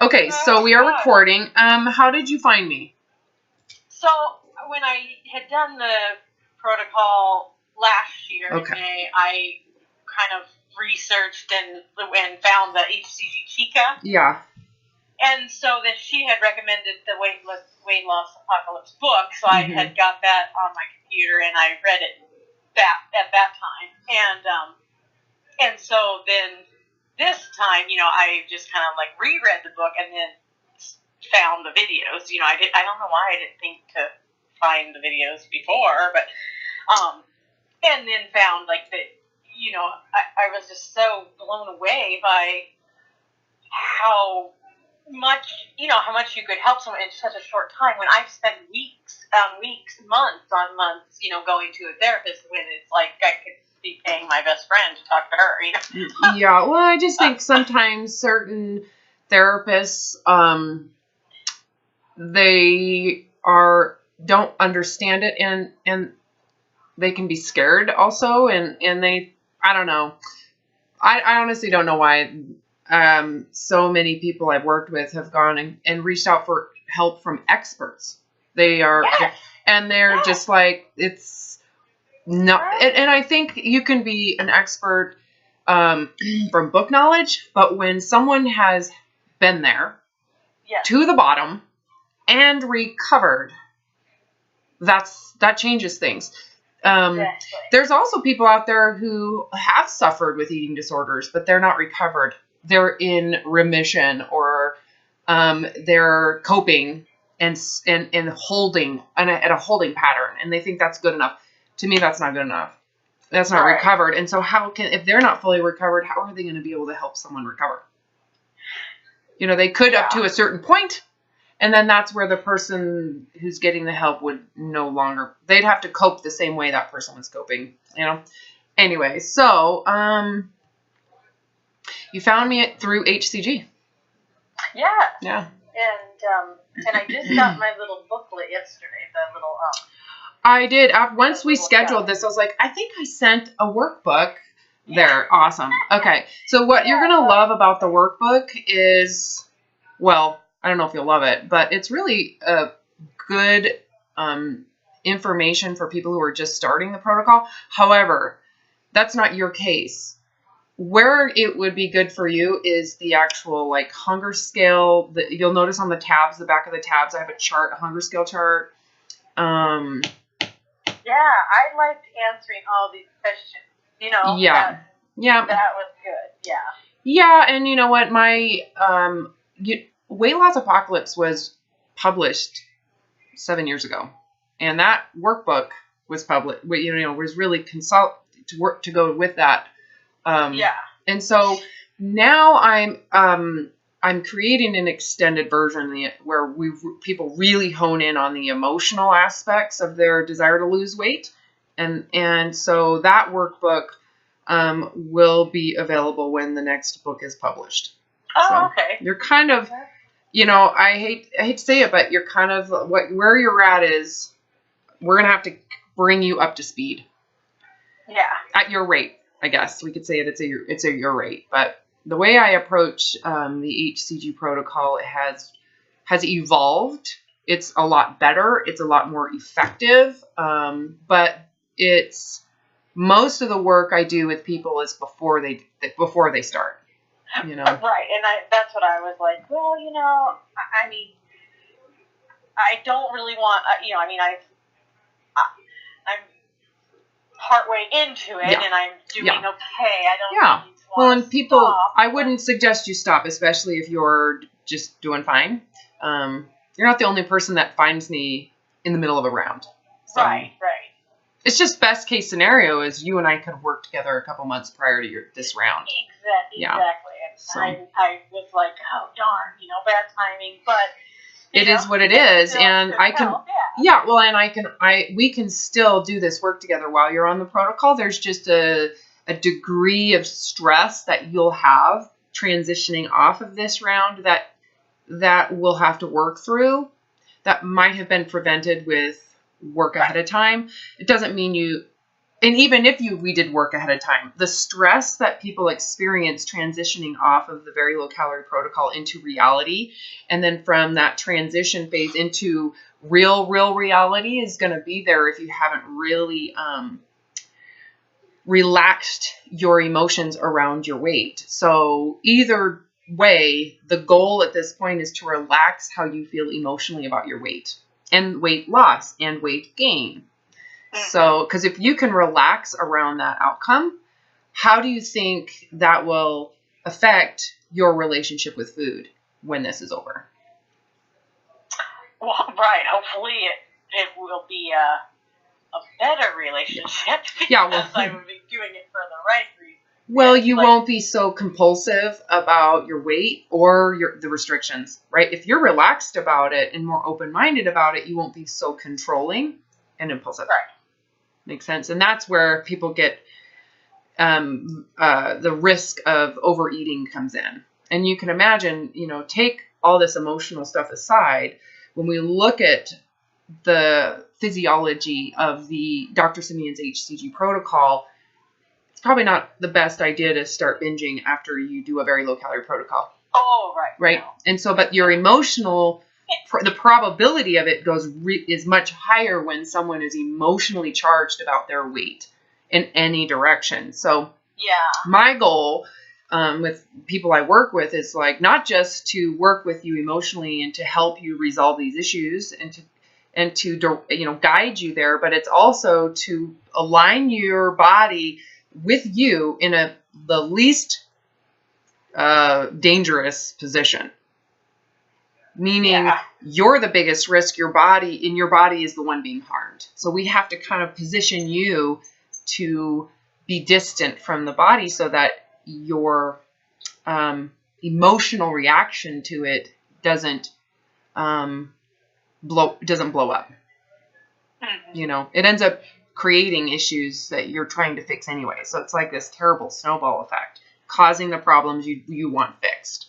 Okay, so we are recording. How did you find me? So when I had done the protocol last year in May, I kind of researched and found the HCG Chica. Yeah. And so then she had recommended the Weight Loss Apocalypse book, so I had got that on my computer and I read it at that time. And so then this time, I just kind of like reread the book and then found the videos. I don't know why I didn't think to find the videos before, but and then found like that. I was just so blown away by how much you could help someone in such a short time. When I've spent weeks, months on months, going to a therapist when it's like I could be paying my best friend to talk to her. Yeah. Well, I just think sometimes certain therapists, they don't understand it and they can be scared also. And they, I don't know. I honestly don't know why, so many people I've worked with have gone and reached out for help from experts. They are, and they're just like, it's not, and I think you can be an expert, from book knowledge, but when someone has been there to the bottom and recovered, that changes things. There's also people out there who have suffered with eating disorders, but they're not recovered. They're in remission, or they're coping and holding at a holding pattern, and they think that's good enough. To me, that's not good enough. That's not recovered. And so if they're not fully recovered, how are they going to be able to help someone recover? They could up to a certain point, and then that's where the person who's getting the help would no longer, they'd have to cope the same way that person was coping, Anyway, so, you found me through HCG. Yeah. Yeah. And I just got my little booklet yesterday, the little, I did. Once we scheduled this, I was like, I think I sent a workbook there. Awesome. Okay. So what you're going to love about the workbook is, well, I don't know if you'll love it, but it's really good information for people who are just starting the protocol. However, that's not your case. Where it would be good for you is the actual like hunger scale. You'll notice on the tabs, the back of the tabs, I have a chart, a hunger scale chart. Yeah, I liked answering all these questions. Yeah. That was good. Yeah. Yeah, and you know what? My Weight Loss Apocalypse was published 7 years ago, and that workbook was published. Was really to go with that. And so now I'm creating an extended version where people really hone in on the emotional aspects of their desire to lose weight. And so that workbook will be available when the next book is published. Oh, so okay. You're kind of, I hate to say it, but you're kind of where you're at is we're going to have to bring you up to speed. Yeah. At your rate, I guess we could say it's at your rate, but the way I approach the HCG protocol has evolved. It's a lot better. It's a lot more effective. But it's most of the work I do with people is before they start. Right, and that's what I was like. Well, I mean, I don't really want. I'm partway into it, and I'm doing okay. I don't. Yeah. Well, and people, stop. I wouldn't suggest you stop, especially if you're just doing fine. You're not the only person that finds me in the middle of a round. So right. It's just best case scenario is you and I could work together a couple months prior to this round. Exactly. And so. I was like, oh darn, bad timing, but. It is what it is, and I can, well, and we can still do this work together while you're on the protocol. There's just a degree of stress that you'll have transitioning off of this round that we'll have to work through that might have been prevented with work ahead of time. It doesn't mean and even if we did work ahead of time, the stress that people experience transitioning off of the very low calorie protocol into reality, and then from that transition phase into real reality is going to be there if you haven't really relaxed your emotions around your weight. So either way, the goal at this point is to relax how you feel emotionally about your weight and weight loss and weight gain. So, because if you can relax around that outcome, how do you think that will affect your relationship with food when this is over? Well, right. Hopefully it will be a better relationship because I would be doing it for the right reason. Well, you won't be so compulsive about your weight or the restrictions, right? If you're relaxed about it and more open-minded about it, you won't be so controlling and impulsive. Right. Makes sense. And that's where people get the risk of overeating comes in. And you can imagine, take all this emotional stuff aside. When we look at the physiology of the Dr. Simeons HCG protocol, it's probably not the best idea to start binging after you do a very low calorie protocol. Oh, right. Right. No. And so, but your emotional, the probability of it is much higher when someone is emotionally charged about their weight in any direction. So my goal with people I work with is like, not just to work with you emotionally and to help you resolve these issues and to guide you there, but it's also to align your body with you in the least dangerous position. Meaning you're the biggest risk. Your body is the one being harmed. So we have to kind of position you to be distant from the body so that your emotional reaction to it doesn't blow up. Mm-hmm. It ends up creating issues that you're trying to fix anyway. So it's like this terrible snowball effect, causing the problems you want fixed,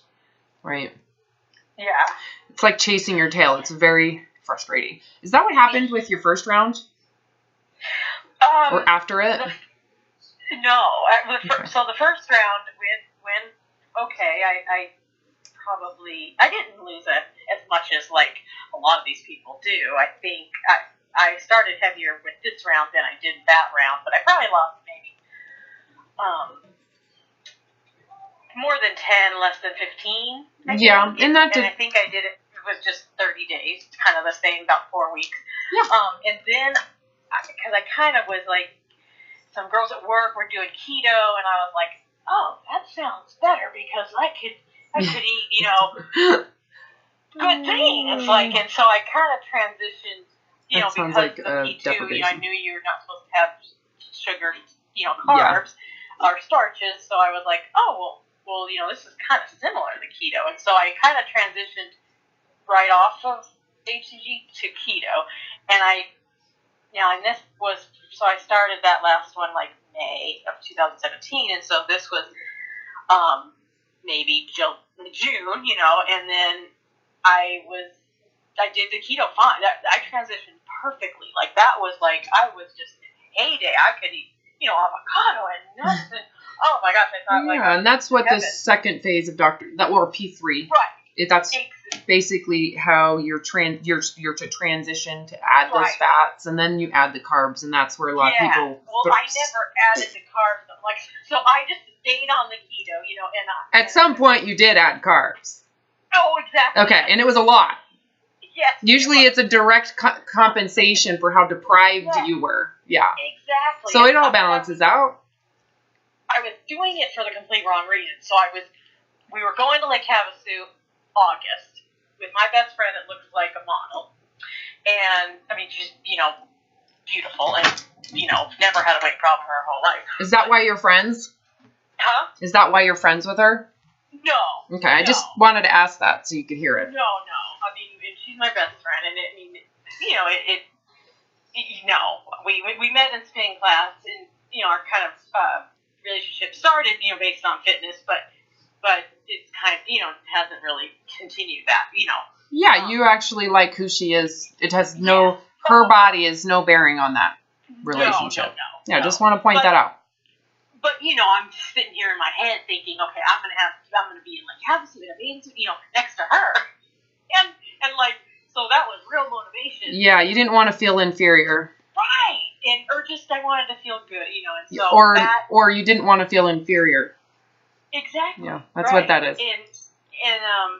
right? Yeah. It's like chasing your tail. It's very frustrating. Is that what happened with your first round? Or after it? No. So the first round when I didn't lose it as much as like a lot of these people do. I think I started heavier with this round than I did that round, but I probably lost maybe more than 10, less than 15. And I think I did it. It was just 30 days, kind of the same, about 4 weeks. Yeah. And then, because I kind of was like, some girls at work were doing keto, and I was like, oh, that sounds better because I could eat, good things. Like, and so I kind of transitioned, because like of keto, I knew you're not supposed to have sugar, carbs or starches. So I was like, oh, well, this is kind of similar to keto. And so I kind of transitioned right off of HCG to keto. And and this was, so I started that last one like May of 2017. And so this was maybe June, and then I did the keto fine. I transitioned perfectly. Like, that was like, I was just in heyday. I could eat, avocado and nuts and, oh my gosh, I thought and that's what the second phase of or P3. Right. That's basically how you're to transition to add those fats, and then you add the carbs, and that's where a lot of people. Well, I never added the carbs. So I just stayed on the keto, and at some point you did add carbs. Oh, exactly. Okay, and it was a lot. Yes. Usually it's a direct compensation for how deprived you were. Yeah. Exactly. So it all balances out. I was doing it for the complete wrong reason. So we were going to Lake Havasu August with my best friend that looks like a model. And, I mean, she's, beautiful and, never had a weight problem her whole life. Is that why you're friends? Huh? Is that why you're friends with her? No. Okay, I just wanted to ask that so you could hear it. No. I mean, she's my best friend, and we met in spinning class, and, our kind of relationship started, based on fitness, but it's kind of, hasn't really continued that, Yeah, you actually like who she is. It has her body is no bearing on that. relationship. No. Just want to point that out. But, I'm just sitting here in my head thinking, okay, I'm going to be in, like, Havasu in a bathing suit, next to her. And like, so that was real motivation. Yeah, you didn't want to feel inferior. Right. Or just I wanted to feel good, and so or you didn't want to feel inferior. Exactly. Yeah, that's what that is. And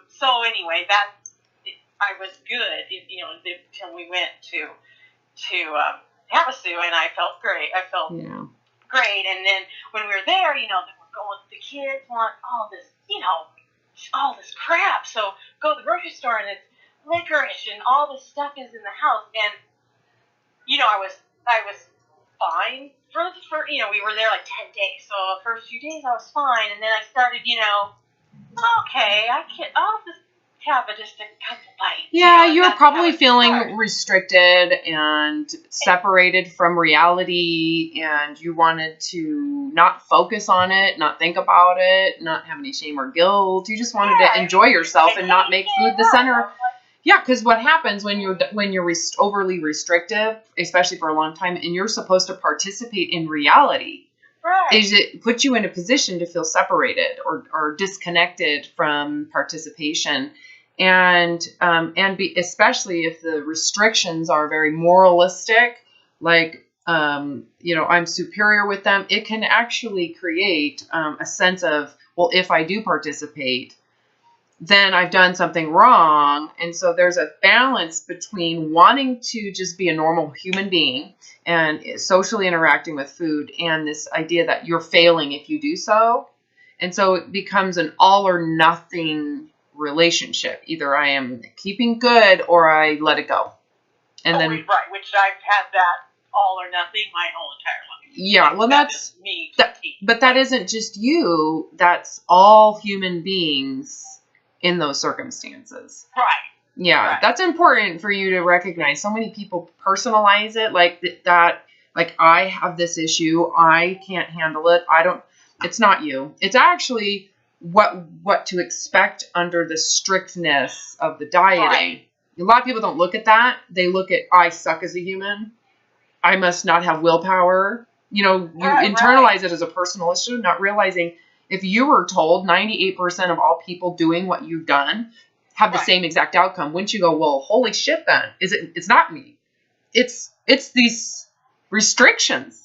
so anyway, I was good, until we went to Havasu, and I felt great. Great, and then when we were there, then we're going. The kids want all this, all this crap. So go to the grocery store, and it's licorice, and all this stuff is in the house. And I was fine for we were there like 10 days. So the first few days I was fine, and then I started, okay, I'll just have just a couple bites. Yeah, you were probably feeling restricted and separated from reality, and you wanted to not focus on it, not think about it, not have any shame or guilt. You just wanted to enjoy yourself and not make food the center. Yeah, because what happens when you're overly restrictive, especially for a long time, and you're supposed to participate in reality, is it puts you in a position to feel separated or disconnected from participation. And especially if the restrictions are very moralistic, like, I'm superior with them, it can actually create a sense of, well, if I do participate, then I've done something wrong. And so there's a balance between wanting to just be a normal human being and socially interacting with food and this idea that you're failing if you do so. And so it becomes an all or nothing relationship. Either I am keeping good or I let it go. And then, right, which I've had that all or nothing my whole entire life. Yeah, well, that's me. But that isn't just you. That's all human beings in those circumstances. Right. Yeah, That's important for you to recognize. So many people personalize it like that. Like, I have this issue. I can't handle it. It's not you. It's actually what to expect under the strictness of the dieting. Right. A lot of people don't look at that. They look at, I suck as a human. I must not have willpower. You internalize it as a personal issue, not realizing if you were told 98% of all people doing what you've done have the same exact outcome, wouldn't you go, well, holy shit then. It's not me. It's these restrictions.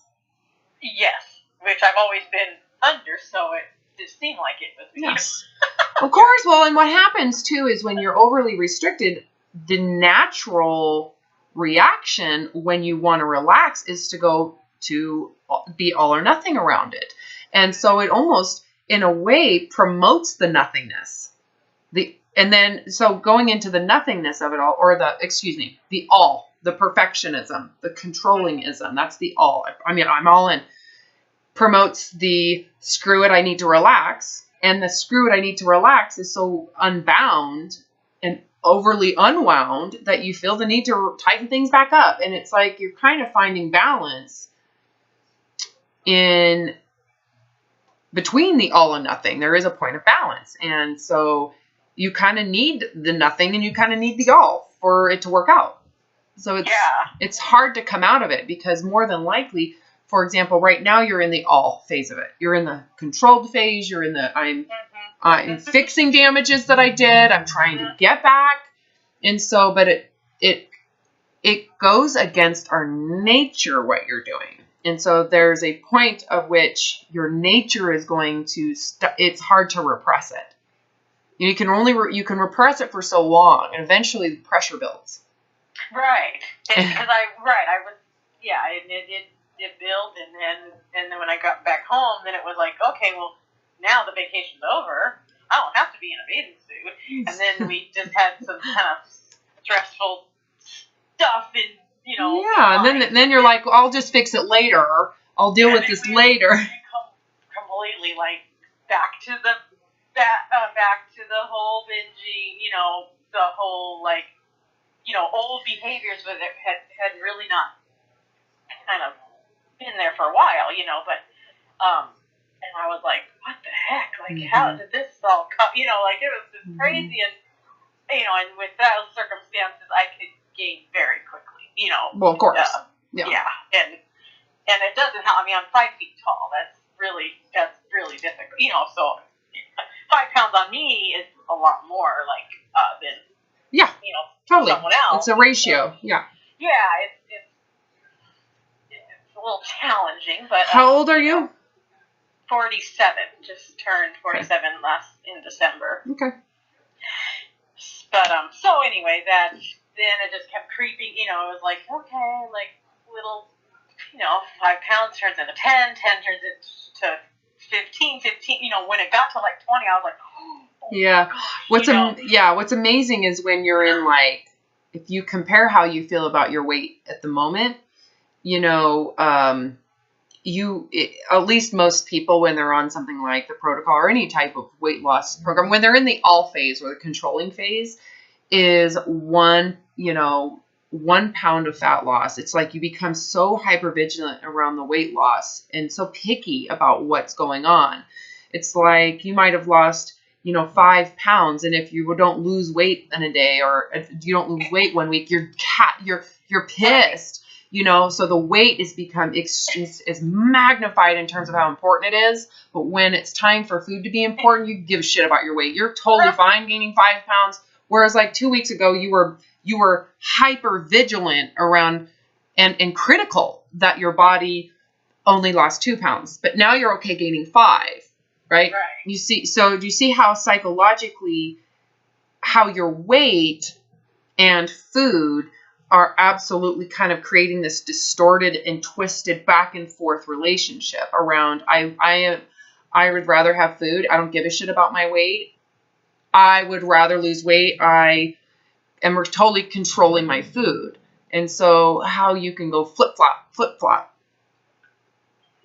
Yes, which I've always been under, so it just seemed like it was me. Yes. Of course. Well, and what happens too is when you're overly restricted, the natural reaction when you want to relax is to go to be all or nothing around it. And so it almost, in a way, promotes the nothingness. So going into the nothingness of it all, or the all, the perfectionism, the controllingism, that's the all. I mean, I'm all in. Promotes the screw it, I need to relax. And the screw it, I need to relax is so unbound and overly unwound that you feel the need to tighten things back up. And it's like you're kind of finding balance in between the all and nothing. There is a point of balance. And so you kind of need the nothing and you kind of need the all for it to work out. So it's hard to come out of it because more than likely, for example, right now you're in the all phase of it. You're in the controlled phase. You're in the I'm fixing damages that I did. I'm trying to get back. And so, but it goes against our nature what you're doing. And so there's a point of which your nature is going to it's hard to repress it. You can only you can repress it for so long, and eventually the pressure builds. Right. Because it built, and then when I got back home, then it was like, okay, well, now the vacation's over. I don't have to be in a bathing suit. And then we just had some kind of stressful stuff, and Yeah, and then you're like, well, I'll just fix it later. I'll deal with this later. Completely like back to the whole binging, the whole old behaviors, but it had really not kind of been there for a while, but and I was like, what the heck? Like, how did this all come? It was just crazy, and and with those circumstances, I could gain very quickly, Well, of course, yeah, and And it doesn't help. I mean, I'm 5 feet tall. That's really difficult. So 5 pounds on me is a lot more than totally someone else. It's a ratio. Yeah. Yeah, it's a little challenging, but how old are you? 47. Just turned 47 in December. Okay. But so anyway, then it just kept creeping. It was like, okay, little, 5 pounds turns into 10, 10 turns into 15, 15. When it got to 20, I was like, oh yeah. Gosh, What's amazing is when you're in if you compare how you feel about your weight at the moment, at least most people, when they're on something like the protocol or any type of weight loss program, when they're in the all phase or the controlling phase, is 1 pound of fat loss. It's like you become so hypervigilant around the weight loss and so picky about what's going on. It's like you might have lost, 5 pounds, and if you don't lose weight in a day, or if you don't lose weight 1 week, you're pissed. So the weight is magnified in terms of how important it is. But when it's time for food to be important, you give a shit about your weight. You're totally fine gaining 5 pounds. Whereas 2 weeks ago, you were hyper vigilant around and critical that your body only lost 2 pounds. But now you're okay gaining 5, right? Do you see how psychologically how your weight and food are absolutely kind of creating this distorted and twisted back and forth relationship around, I would rather have food. I don't give a shit about my weight. I would rather lose weight. I am totally controlling my food. And so how you can go flip flop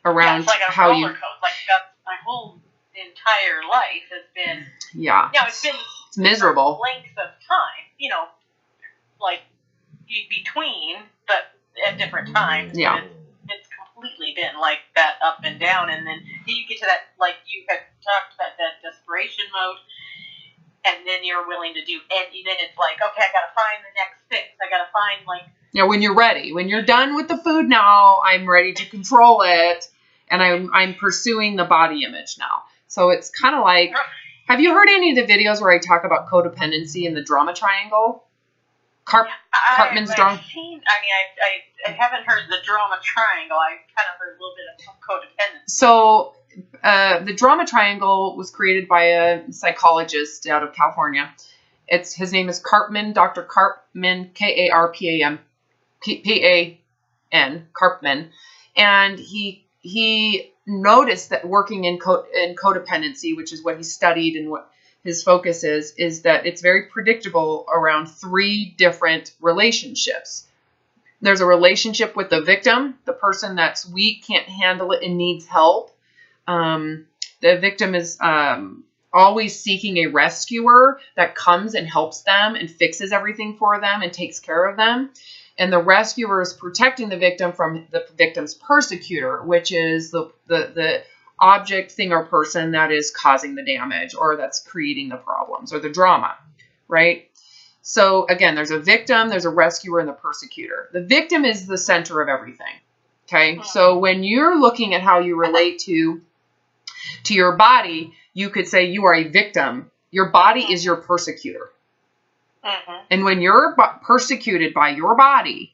around it's like a how roller coaster. That's my whole entire life has been. Yeah. It's miserable. Lengths of time, between, but at different times. Yeah. It's completely been that up and down, and then you get to that, you had talked about that desperation mode, and then you're willing to do, and then it's like, okay, I gotta find the next fix. I gotta find when you're ready, when you're done with the food now, I'm ready to control it, and I'm pursuing the body image now. So it's kind of like, have you heard any of the videos where I talk about codependency and the drama triangle? Cartman's drama. I haven't heard the drama triangle. I kind of heard a little bit of codependency. So the drama triangle was created by a psychologist out of California. His name is Karpman, Dr. Karpman, Karpan, Karpman, and he noticed that working in codependency, which is what he studied and what his focus is that it's very predictable around 3 different relationships. There's a relationship with the victim, the person that's weak, can't handle it, and needs help. The victim is always seeking a rescuer that comes and helps them and fixes everything for them and takes care of them. And the rescuer is protecting the victim from the victim's persecutor, which is the object, thing, or person that is causing the damage or that's creating the problems or the drama, right? So again, there's a victim, there's a rescuer, and the persecutor. The victim is the center of everything, okay? So when you're looking at how you relate to your body, you could say you are a victim. Your body is your persecutor. And when you're persecuted by your body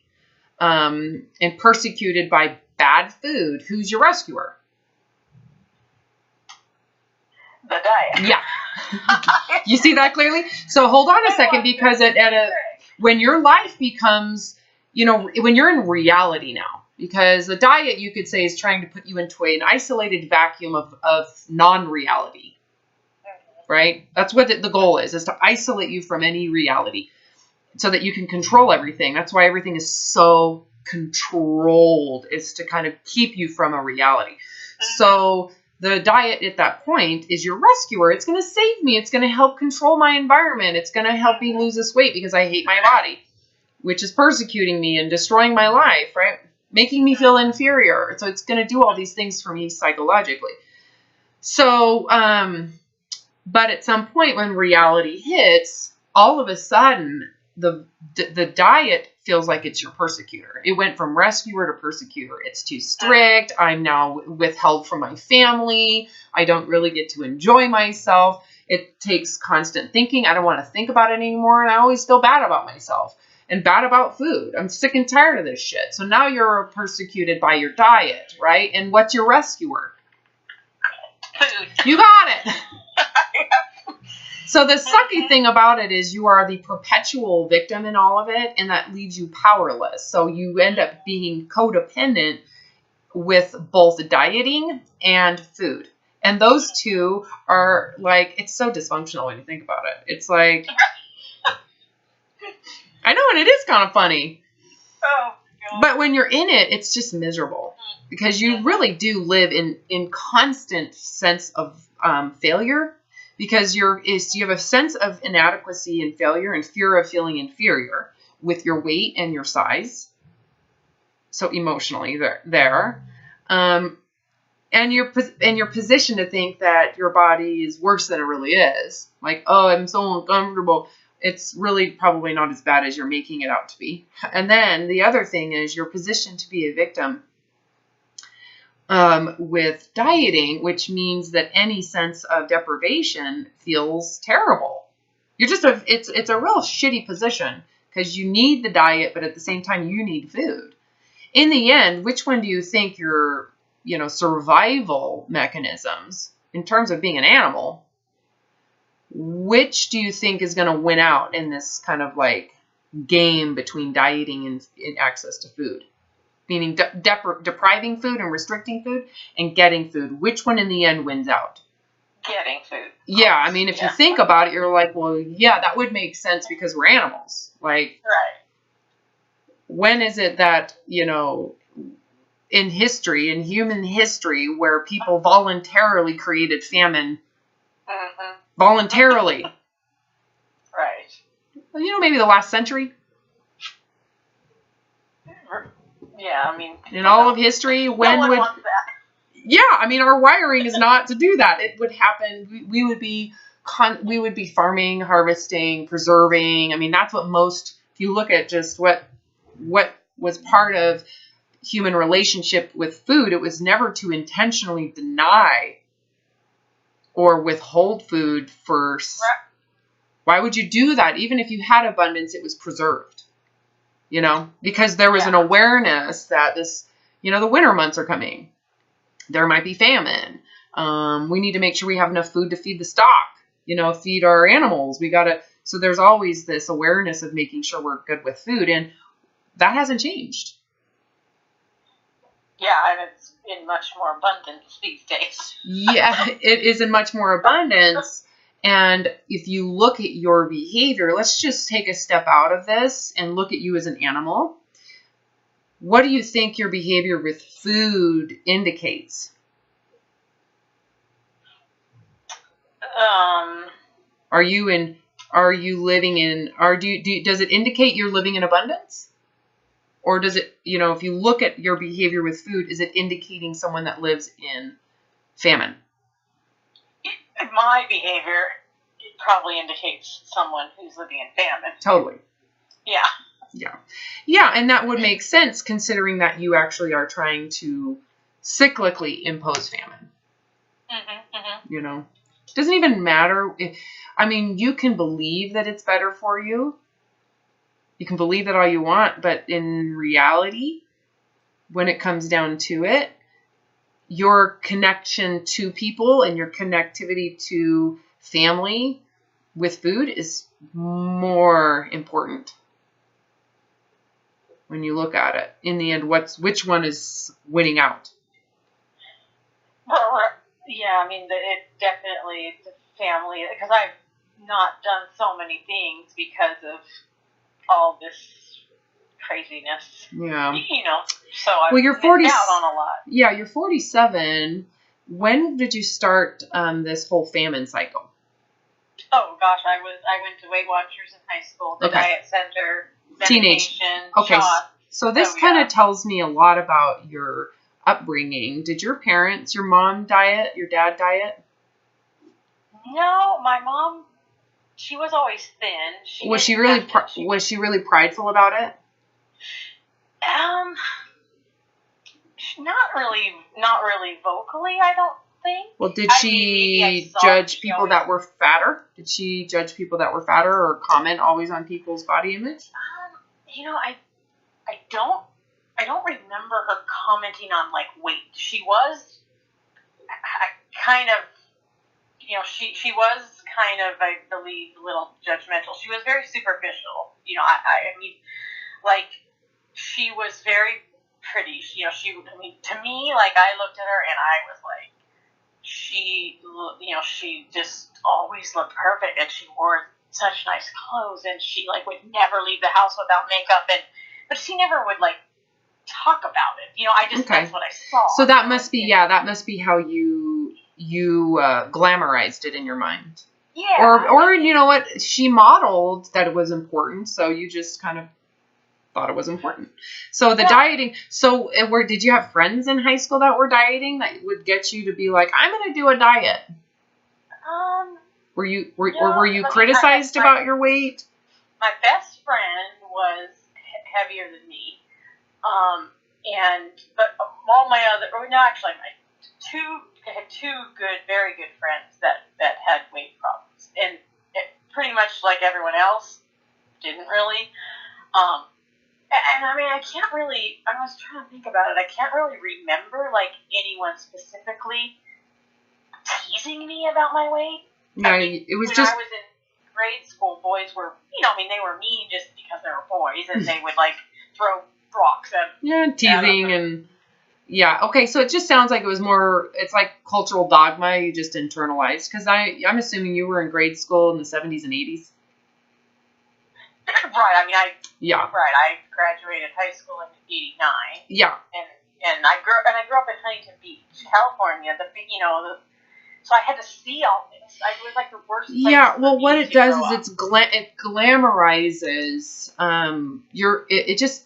and persecuted by bad food, who's your rescuer? The diet. Yeah. You see that clearly? So hold on a second, because when your life becomes, when you're in reality now, because the diet, you could say, is trying to put you into an isolated vacuum of non-reality, right? That's what the goal is to isolate you from any reality so that you can control everything. That's why everything is so controlled, is to kind of keep you from a reality. So the diet at that point is your rescuer. It's going to save me. It's going to help control my environment. It's going to help me lose this weight because I hate my body, which is persecuting me and destroying my life, right? Making me feel inferior. So it's going to do all these things for me psychologically. So, but at some point when reality hits, all of a sudden the diet feels like it's your persecutor. It went from rescuer to persecutor. It's too strict. I'm now withheld from my family. I don't really get to enjoy myself. It takes constant thinking. I don't want to think about it anymore. And I always feel bad about myself and bad about food. I'm sick and tired of this shit. So now you're persecuted by your diet, right? And what's your rescuer? Food. You got it. So the sucky thing about it is you are the perpetual victim in all of it, and that leaves you powerless. So you end up being codependent with both dieting and food. And those two are like, it's so dysfunctional when you think about it. It's like, I know, and it is kind of funny. Oh, God. But when you're in it, it's just miserable. Because you really do live in constant sense of failure. Because you have a sense of inadequacy and failure and fear of feeling inferior with your weight and your size. So emotionally there. And you're positioned to think that your body is worse than it really is. Like, oh, I'm so uncomfortable. It's really probably not as bad as you're making it out to be. And then the other thing is you're positioned to be a victim with dieting, which means that any sense of deprivation feels terrible. It's a real shitty position because you need the diet, but at the same time you need food. In the end, which one do you think your, survival mechanisms in terms of being an animal, which do you think is going to win out in this kind of like game between dieting and access to food? Meaning depriving food and restricting food and getting food. Which one in the end wins out? Getting food. Yeah, I mean, if you think about it, you're like, well, yeah, that would make sense because we're animals. Like, right. When is it that, in history, in human history, where people voluntarily created famine? Mm-hmm. Voluntarily. Right. Well, maybe the last century. Yeah, I mean, in all of history, when no one would wants that. Yeah, I mean, our wiring is not to do that. It would happen. We would be farming, harvesting, preserving. I mean, that's what most. If you look at just what was part of human relationship with food, it was never to intentionally deny or withhold food first. Right. Why would you do that? Even if you had abundance, it was preserved. Because there was an awareness that this, the winter months are coming. There might be famine. We need to make sure we have enough food to feed the stock, feed our animals. So there's always this awareness of making sure we're good with food. And that hasn't changed. Yeah, and it's in much more abundance these days. Yeah, it is in much more abundance. And if you look at your behavior, let's just take a step out of this and look at you as an animal. What do you think your behavior with food indicates? Does it indicate you're living in abundance? Or does it, if you look at your behavior with food, is it indicating someone that lives in famine? My behavior probably indicates someone who's living in famine. Totally. Yeah. Yeah, and that would make sense considering that you actually are trying to cyclically impose famine. Mm-hmm, mm-hmm. It doesn't even matter. You can believe that it's better for you. You can believe that all you want, but in reality, when it comes down to it, your connection to people and your connectivity to family with food is more important. When you look at it, in the end, which one is winning out? Well, yeah, it definitely the family, because I've not done so many things because of all this craziness. Yeah. So I've missed out on a lot. Yeah, you're 47. When did you start this whole famine cycle? Oh gosh, I went to Weight Watchers in high school, the diet center, teenage. Okay, shots. So this kind of tells me a lot about your upbringing. Did your mom diet, your dad diet? No, my mom, she was always thin. Was she really prideful about it? Um, not really vocally, I don't think. Well, did she judge people that were fatter? Did she judge people that were fatter or comment always on people's body image? I don't remember her commenting on like weight. She was kind of, she was kind of, I believe, a little judgmental. She was very superficial. I mean, like, she was very pretty. To me, like, I looked at her and I was like, she just always looked perfect, and she wore such nice clothes, and she, like, would never leave the house without makeup, but she never would, like, talk about it. That's what I saw. So that must be, that must be how you glamorized it in your mind. Yeah. Or you know what? She modeled that it was important, so you just kind of thought it was important. So the dieting. So did you have friends in high school that were dieting that would get you to be like, I'm going to do a diet? Were you criticized about your weight? My best friend was heavier than me. But all my other, I had two very good friends that had weight problems, and pretty much like everyone else, didn't really. And I mean, I was trying to think about it. I can't really remember like anyone specifically teasing me about my weight. No, it was when I was in grade school, boys were, they were mean just because they were boys, and they would like throw rocks at. Yeah, teasing and. Yeah, okay, so it just sounds like it's like cultural dogma you just internalized, because I'm assuming you were in grade school in the 70s and 80s. Right, I graduated high school in 89. Yeah. And I grew up in Huntington Beach, California, so I had to see all this. It was like the worst place. Yeah, well, what it does is it glamorizes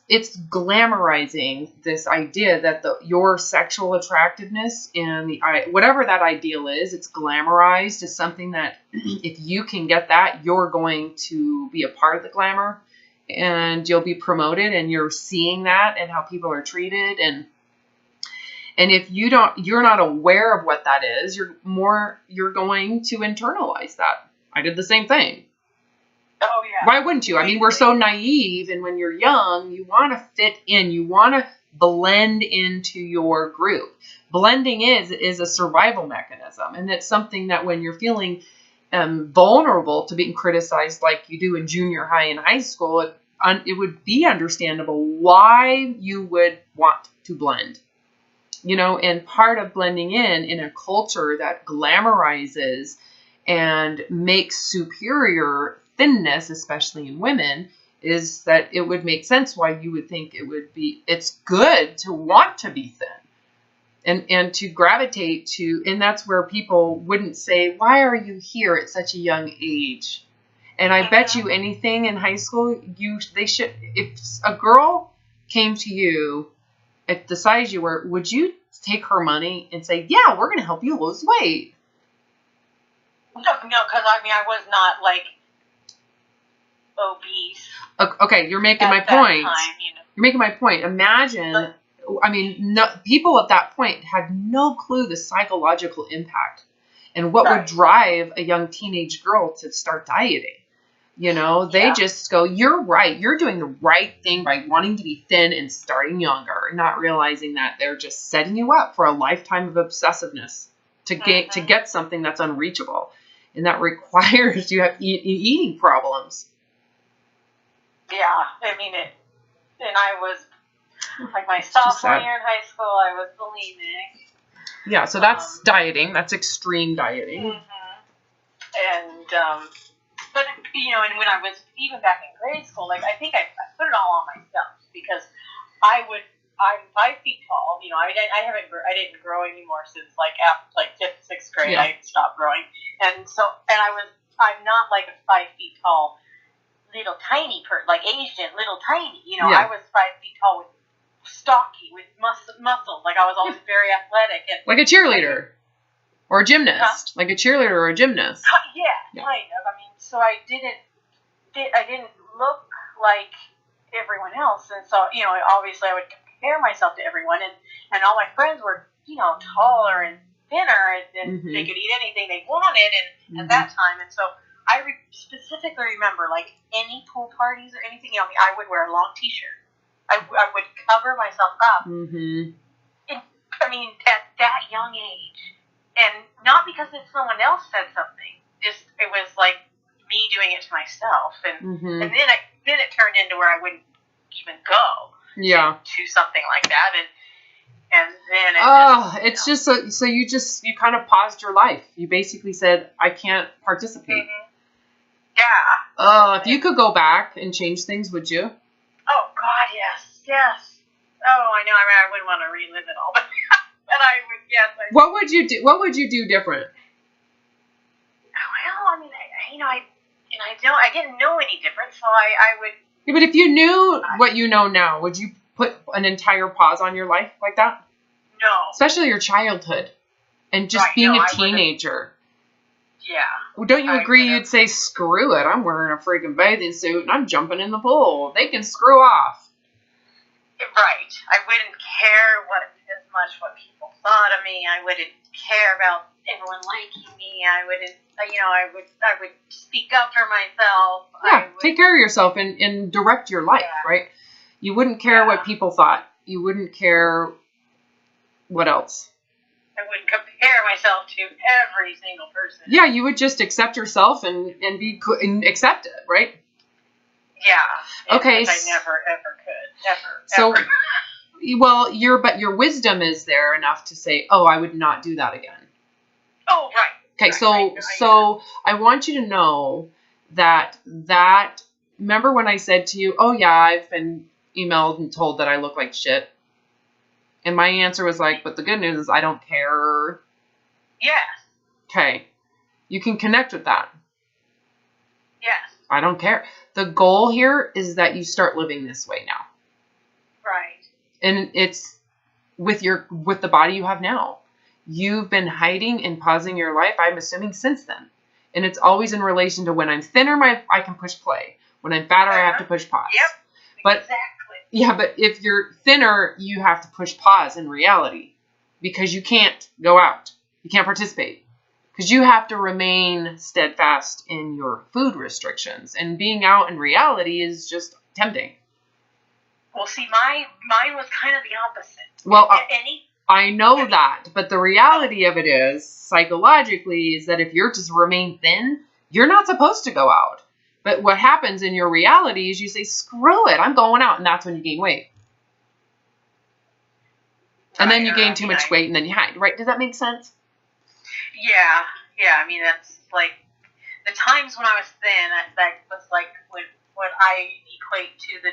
it's glamorizing this idea that your sexual attractiveness and whatever that ideal is, it's glamorized as something that if you can get that, you're going to be a part of the glamour, and you'll be promoted, and you're seeing that and how people are treated, and if you're not aware of what that is, you're going to internalize that. I did the same thing. Oh, yeah. Why wouldn't you? I mean, we're so naive, and when you're young, you want to fit in. You want to blend into your group. Blending is a survival mechanism, and it's something that when you're feeling vulnerable to being criticized like you do in junior high and high school, it would be understandable why you would want to blend. And part of blending in a culture that glamorizes and makes superior thinness, especially in women, is that it would make sense why you would think it's good to want to be thin and to gravitate to, and that's where people wouldn't say, why are you here at such a young age? And I bet you anything in high school, if a girl came to you at the size you were, would you take her money and say, yeah, we're going to help you lose weight? No, because I was not like obese. Okay, you're making my point. You're making my point. Imagine, people at that point had no clue the psychological impact and what would drive a young teenage girl to start dieting. They just go, you're right. You're doing the right thing by wanting to be thin and starting younger, not realizing that they're just setting you up for a lifetime of obsessiveness to get something that's unreachable. And that requires you have eating problems. Yeah, I mean it. And I was, like my sophomore year in high school, I was bulimic. Yeah, so that's dieting. That's extreme dieting. Mm-hmm. And, but, and when I was even back in grade school, like, I think I put it all on myself because I'm 5 feet tall. I didn't grow anymore since after 5th, 6th grade. Yeah. I stopped growing. And I'm not like a 5 feet tall, little tiny like Asian, little tiny. I was 5 feet tall with stocky, with muscle. Like I was always very athletic. And like a cheerleader. Or a gymnast, like a cheerleader or a gymnast. Yeah, kind of. I mean, so I didn't look like everyone else. And so, obviously I would compare myself to everyone, and all my friends were, taller and thinner, and they could eat anything they wanted at that time. And so I specifically remember, like, any pool parties or anything, I would wear a long t-shirt. I would cover myself up. At that young age. And not because if someone else said something. Just, it was like me doing it to myself. And then it turned into where I wouldn't even go to something like that. And then it's just so you kind of paused your life. You basically said, I can't participate. Yeah. If you could go back and change things, would you? Oh God, yes. Oh, I know. I wouldn't want to relive it all, but I would. Yes. What would you do? What would you do different? Well, I didn't know any different, so I would. Yeah, but if you knew what you know now, would you put an entire pause on your life like that? No. Especially your childhood and just being a teenager. Yeah. Well, don't you agree? You'd say, screw it. I'm wearing a freaking bathing suit and I'm jumping in the pool. They can screw off. Right. I wouldn't care as much what people thought of me. I wouldn't care about everyone liking me. I wouldn't, I would speak up for myself. Yeah, take care of yourself and direct your life, right? You wouldn't care what people thought. You wouldn't care what else. I wouldn't compare myself to every single person. Yeah, you would just accept yourself and accept it, right? Yeah. Okay. I never, ever could. Ever. So, well, your wisdom is there enough to say, oh, I would not do that again. Oh, right. Okay, so I want you to know that remember when I said to you, oh yeah, I've been emailed and told that I look like shit. And my answer was like, but the good news is I don't care. Yes. Okay. You can connect with that. Yes. I don't care. The goal here is that you start living this way now. Right. And it's with the body you have now. You've been hiding and pausing your life, I'm assuming, since then. And it's always in relation to when I'm thinner, I can push play. When I'm fatter, I have to push pause. Yep. But, exactly. Yeah, but if you're thinner, you have to push pause in reality. Because you can't go out. You can't participate. Because you have to remain steadfast in your food restrictions. And being out in reality is just tempting. Well, see, mine was kind of the opposite. Well, I know that. But the reality of it is, psychologically, is that if you're to remain thin, you're not supposed to go out. But what happens in your reality is you say, screw it, I'm going out. And that's when you gain weight. And then you gain too much weight and then you hide. Right? Does that make sense? Yeah. I mean, that's like the times when I was thin, that was like what I equate to the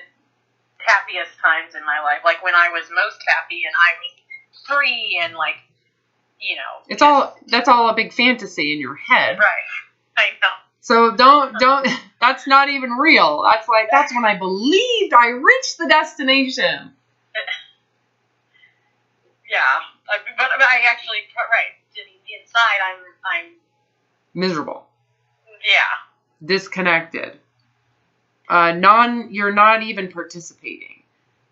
happiest times in my life. Like when I was most happy and I was free and like, that's all a big fantasy in your head. Right. I know. So don't, that's not even real. That's when I believed I reached the destination. Yeah. But I actually, right, inside I'm miserable. Yeah. Disconnected. You're not even participating.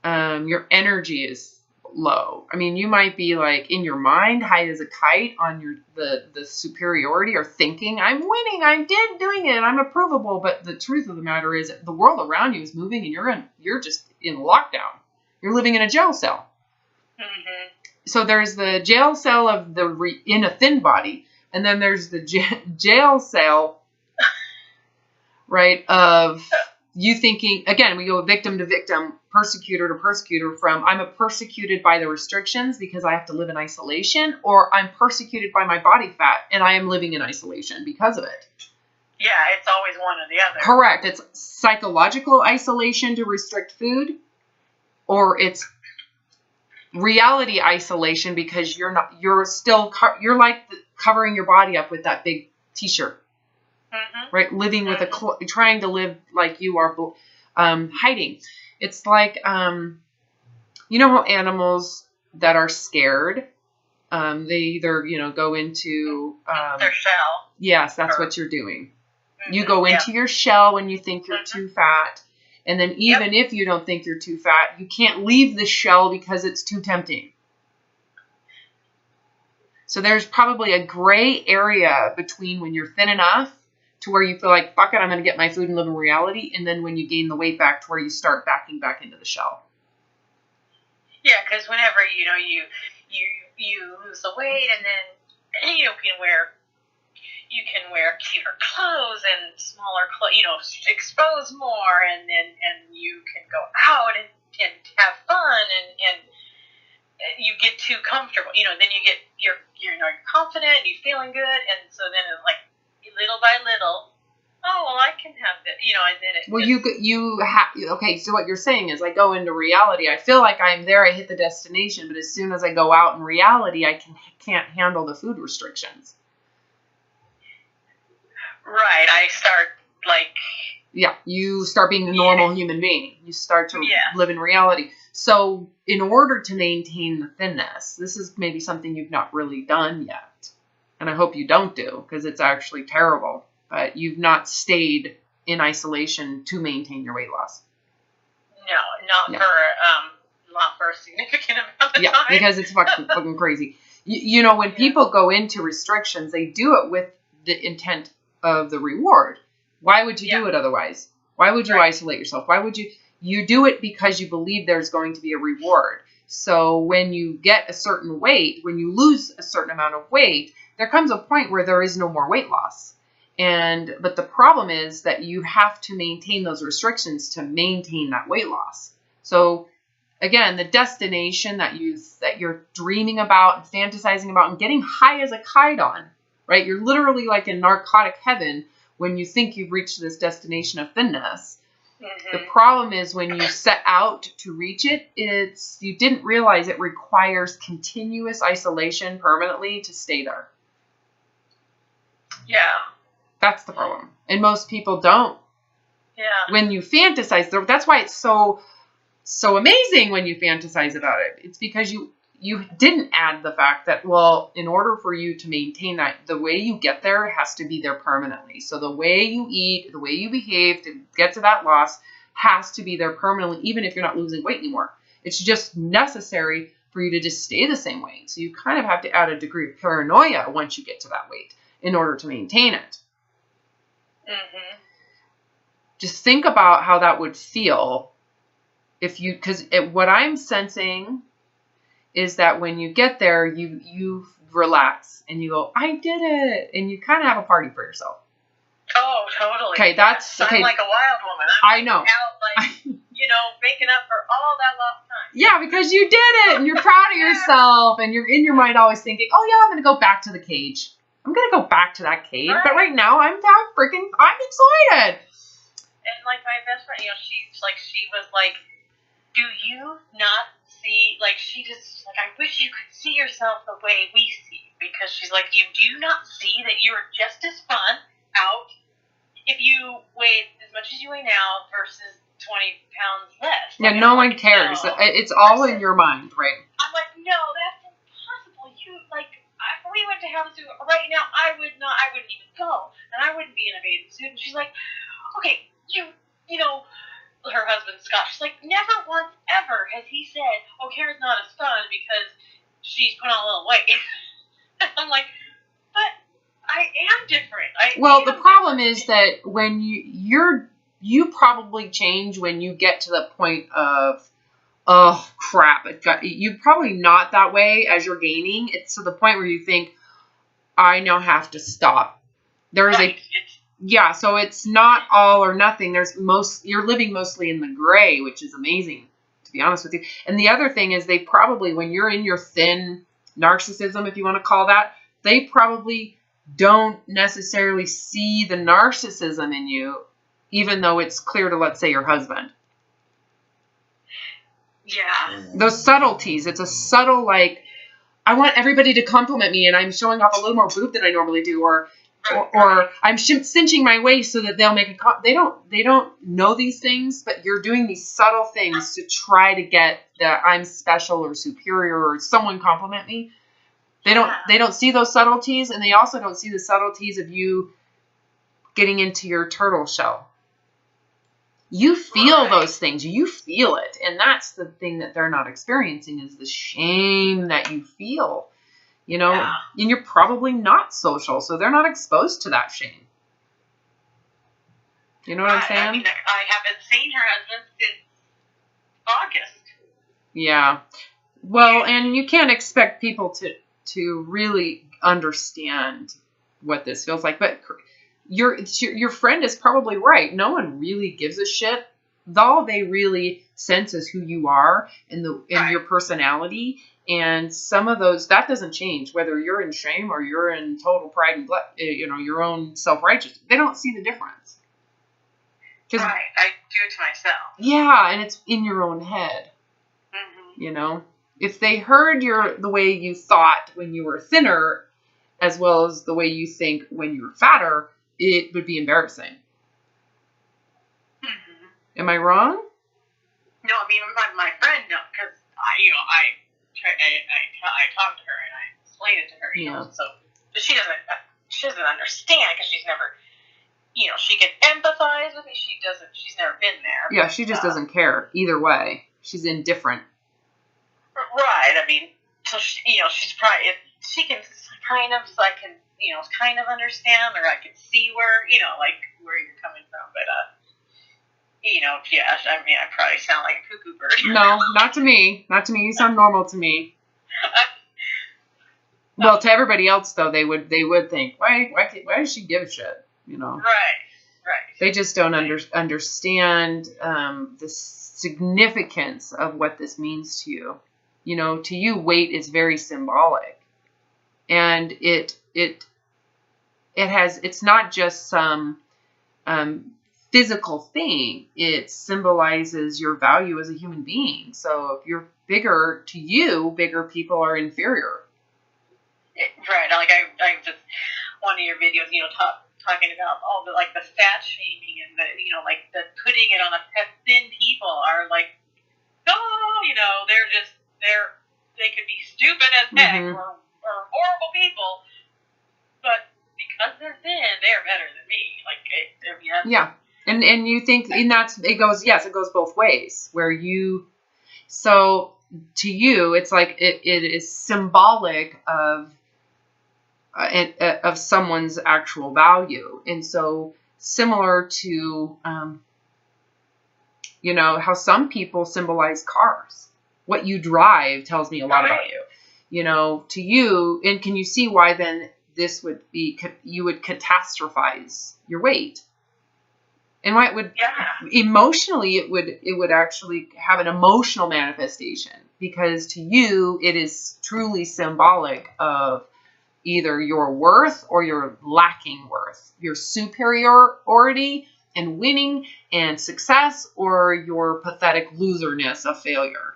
Your energy is low. I mean, you might be like in your mind, high as a kite on the superiority or thinking, I'm winning, I'm doing it, I'm approvable. But the truth of the matter is the world around you is moving and you're just in lockdown. You're living in a jail cell. Mm-hmm. So there's the jail cell of in a thin body, and then there's the jail cell, right, of you thinking, again, we go victim to victim, persecutor to persecutor, from I'm persecuted by the restrictions because I have to live in isolation, or I'm persecuted by my body fat and I am living in isolation because of it. Yeah, it's always one or the other. Correct. It's psychological isolation to restrict food, or it's reality isolation because you're like covering your body up with that big t-shirt. Mm-hmm. Right? Living with trying to live like you are hiding. It's like, you know how animals that are scared, they either, go into their shell. Yes, that's what you're doing. Mm-hmm. You go into your shell when you think you're too fat, And then even if you don't think you're too fat, you can't leave the shell because it's too tempting. So there's probably a gray area between when you're thin enough to where you feel like, fuck it, I'm going to get my food and live in reality. And then when you gain the weight back to where you start backing back into the shell. Yeah, because whenever, you lose the weight and then, you can wear cuter clothes and smaller clothes, expose more, and you can go out and have fun and you get too comfortable, then you're confident and you're feeling good, and so then it's like little by little, oh well, I can have it, and then it. Well, okay. So what you're saying is, I go into reality. I feel like I'm there. I hit the destination, but as soon as I go out in reality, I can't handle the food restrictions. Right. I start you start being a normal human being. You start to live in reality. So in order to maintain the thinness, this is maybe something you've not really done yet. And I hope you don't do, because it's actually terrible. But you've not stayed in isolation to maintain your weight loss. No, not for a significant amount of time. Yeah, because it's fucking crazy. When people go into restrictions, they do it with the intent of the reward. Why would you do it otherwise? Why would you isolate yourself? Why would you do it because you believe there's going to be a reward. So when you get a certain weight, when you lose a certain amount of weight, there comes a point where there is no more weight loss. But the problem is that you have to maintain those restrictions to maintain that weight loss. So again, the destination that you're dreaming about and fantasizing about and getting high as a kite on, right? You're literally like in narcotic heaven when you think you've reached this destination of thinness. Mm-hmm. The problem is when you set out to reach it, you didn't realize it requires continuous isolation permanently to stay there. Yeah. That's the problem. And most people don't. Yeah. When you fantasize, that's why it's so amazing when you fantasize about it. It's because you didn't add the fact that, well, in order for you to maintain that, the way you get there has to be there permanently. So the way you eat, the way you behave to get to that loss has to be there permanently, even if you're not losing weight anymore. It's just necessary for you to just stay the same weight. So you kind of have to add a degree of paranoia once you get to that weight in order to maintain it. Mm-hmm. Just think about how that would feel because what I'm sensing is that when you get there, you relax and you go, I did it. And you kind of have a party for yourself. Oh, totally. Okay, I'm like a wild woman. I know. Out making up for all that lost time. Yeah, because you did it and you're proud of yourself and you're in your mind always thinking, oh yeah, I'm going to go back to the cage. I'm going to go back to that cave. Right. But right now I'm excited. And like my best friend, she was like, do you not see, she just, I wish you could see yourself the way we see you, because she's like, you do not see that you're just as fun out if you weigh as much as you weigh now versus 20 pounds less. Yeah, no one cares. No. It's all in your mind, right? I'm like, no, that's impossible. If we went to have a suit right now, I wouldn't even go, and I wouldn't be in a bathing suit. And she's like, okay, her husband, Scott, she's like, never once ever has he said, oh, Karen's not as fun because she's put on a little weight. I'm like, but I am different. The problem is that when you probably change when you get to the point of, oh, crap, you're probably not that way as you're gaining. It's to the point where you think, I now have to stop. There is so it's not all or nothing. You're living mostly in the gray, which is amazing, to be honest with you. And the other thing is they probably, when you're in your thin narcissism, if you want to call that, they probably don't necessarily see the narcissism in you, even though it's clear to, let's say, your husband. Yeah. Those subtleties. It's a subtle, I want everybody to compliment me and I'm showing off a little more boob than I normally do, or I'm cinching my waist so that they'll make a comment. They don't know these things, but you're doing these subtle things to try to get that I'm special or superior or someone compliment me. They don't see those subtleties, and they also don't see the subtleties of you getting into your turtle shell. You feel Right. those things. You feel it. And that's the thing that they're not experiencing is the shame that you feel. You know, Yeah. and you're probably not social, so they're not exposed to that shame. You know what I'm saying? I mean, I haven't seen her husband since August. Yeah. Well, and you can't expect people to really understand what this feels like, but your friend is probably right. No one really gives a shit. All they really sense is who you are and your personality. And some of those, that doesn't change whether you're in shame or you're in total pride and your own self-righteous. They don't see the difference. Right, I do it to myself. Yeah, and it's in your own head. Mm-hmm. You know, if they heard the way you thought when you were thinner, as well as the way you think when you're fatter, it would be embarrassing. Mm-hmm. Am I wrong? No, I mean my friend, no, because I talked to her and I explained it to her, you know, so but she doesn't understand because she's never, you know, she can empathize with me. She's never been there. Yeah, she just doesn't care either way. She's indifferent. Right. I mean, so she's probably she can kind of, so I can, you know, kind of understand, or I can see where, you know, like where you're coming from, but you know, yeah, I mean, I probably sound like a cuckoo bird. No, not to me. Not to me. You sound normal to me. Well, to everybody else though, they would think, why does she give a shit? You know. Right. They just don't understand the significance of what this means to you. You know, to you, weight is very symbolic, and it's not just some physical thing. It symbolizes your value as a human being. So if you're bigger, to you, bigger people are inferior. Right. Like I just one of your videos, you know, talking about all the like the fat shaming and the, you know, like the putting it on a thin people are like, oh, you know, they could be stupid as heck or horrible people, but because they're thin, they're better than me. Like, I mean, yeah. And you think, and it goes both ways, so to you, it's like, it is symbolic of someone's actual value. And so similar to, you know, how some people symbolize cars. What you drive tells me a lot about you, you know, to you. And can you see why then this would be, you would catastrophize your weight? And why it would emotionally, it would actually have an emotional manifestation, because to you, it is truly symbolic of either your worth or your lacking worth, your superiority and winning and success, or your pathetic loserness of failure.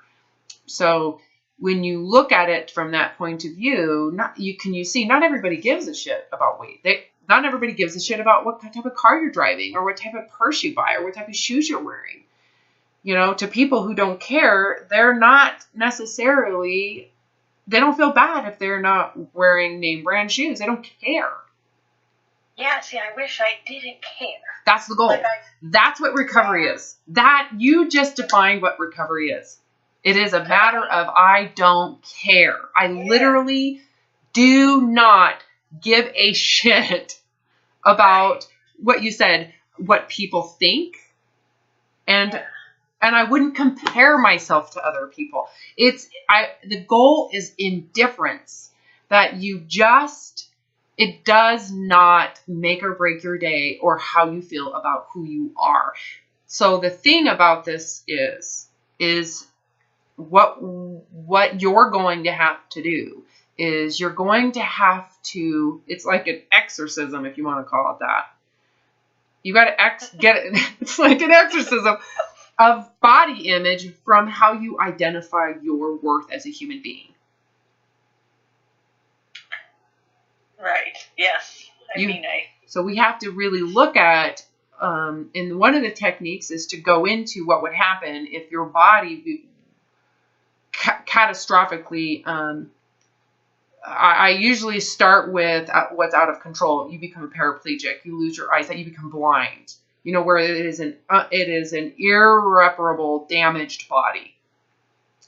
So when you look at it from that point of view, you see not everybody gives a shit about weight. Not everybody gives a shit about what type of car you're driving, or what type of purse you buy, or what type of shoes you're wearing. You know, to people who don't care, they're not necessarily, they don't feel bad if they're not wearing name brand shoes. They don't care. Yeah, see, I wish I didn't care. That's the goal. That's what recovery is. That, you just defined what recovery is. It is a matter of, I don't care. I literally do not give a shit about what you said, what people think. And I wouldn't compare myself to other people. The goal is indifference, that it does not make or break your day or how you feel about who you are. So the thing about this is what you're going to have to do is you're going to have to, it's like an exorcism, if you want to call it that. You got to get it. It's like an exorcism of body image from how you identify your worth as a human being. Right. Yes. So we have to really look at, and one of the techniques is to go into what would happen if your body catastrophically, I usually start with what's out of control. You become a paraplegic, you lose your eyesight, you become blind, where it is an irreparable damaged body.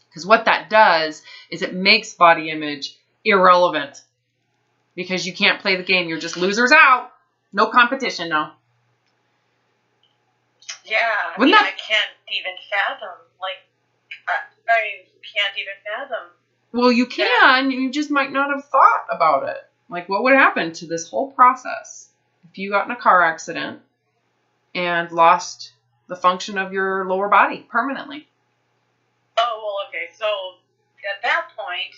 Because what that does is it makes body image irrelevant. Because you can't play the game. You're just losers out. No competition now. Yeah. I can't even fathom. I can't even fathom. Well, you can. You just might not have thought about it. Like, what would happen to this whole process if you got in a car accident and lost the function of your lower body permanently? Oh, well, okay. So at that point,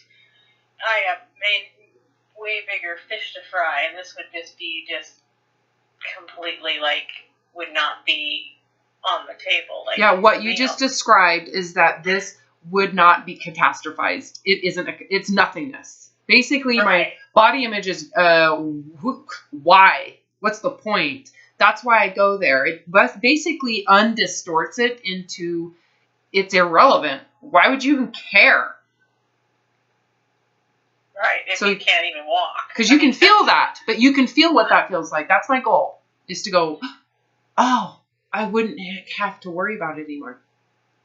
I have made way bigger fish to fry, and this would just be completely, would not be on the table. What you just described is that this would not be catastrophized. It's nothingness. Basically, my body image is, why? What's the point? That's why I go there. It basically undistorts it into, it's irrelevant. Why would you even care? Right, if you can't even walk. Because you can feel that, but you can feel what that feels like. That's my goal, is to go, oh, I wouldn't have to worry about it anymore.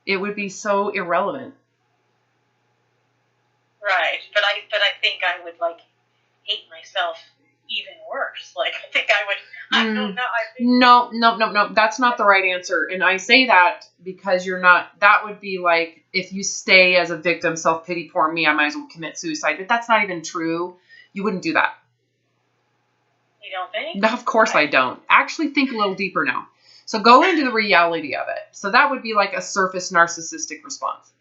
It would be so irrelevant. Right, but I think I would, hate myself even worse. I think I would, I don't know. No, that's not the right answer. And I say that because you're not, that would be like, if you stay as a victim, self-pity, poor me, I might as well commit suicide. But that's not even true. You wouldn't do that. You don't think? No, of course I don't. Actually think a little deeper now. So go into the reality of it. So that would be like a surface narcissistic response.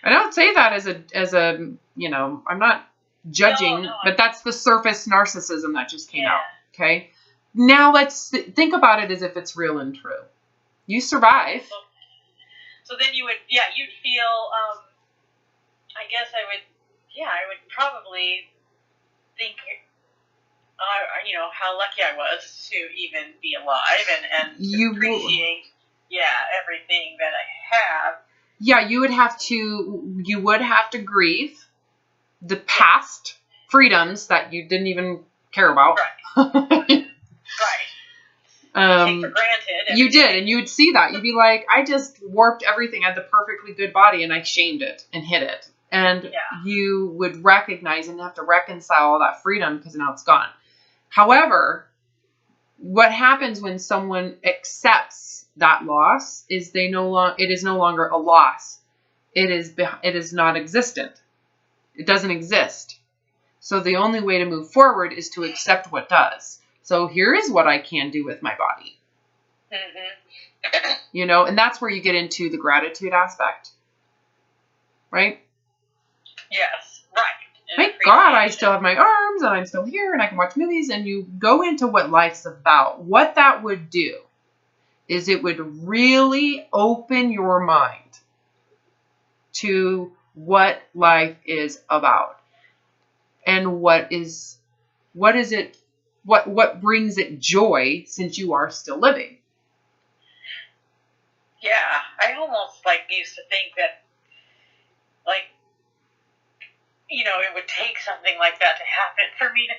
I don't say that as a I'm not judging, but that's the surface narcissism that just came out. Okay. Now let's think about it as if it's real and true. You survive. So then you'd feel, I guess I would probably think, how lucky I was to even be alive and to appreciate, everything that I have. Yeah, you would have to grieve the past freedoms that you didn't even care about. Right. Take for granted. You did, and you would see that. You'd be like, I just warped everything. I had the perfectly good body, and I shamed it and hid it. And you would recognize and have to reconcile all that freedom because now it's gone. However, what happens when someone accepts that loss is it is no longer a loss. It is not existent. It doesn't exist. So the only way to move forward is to accept what does. So here is what I can do with my body. Mm-hmm. And that's where you get into the gratitude aspect. Right? Yes, right. Thank God I still have my arms and I'm still here and I can watch movies, and you go into what life's about. What that would do is it would really open your mind to what life is about and what brings it joy since you are still living. Yeah, I almost used to think that it would take something like that to happen for me to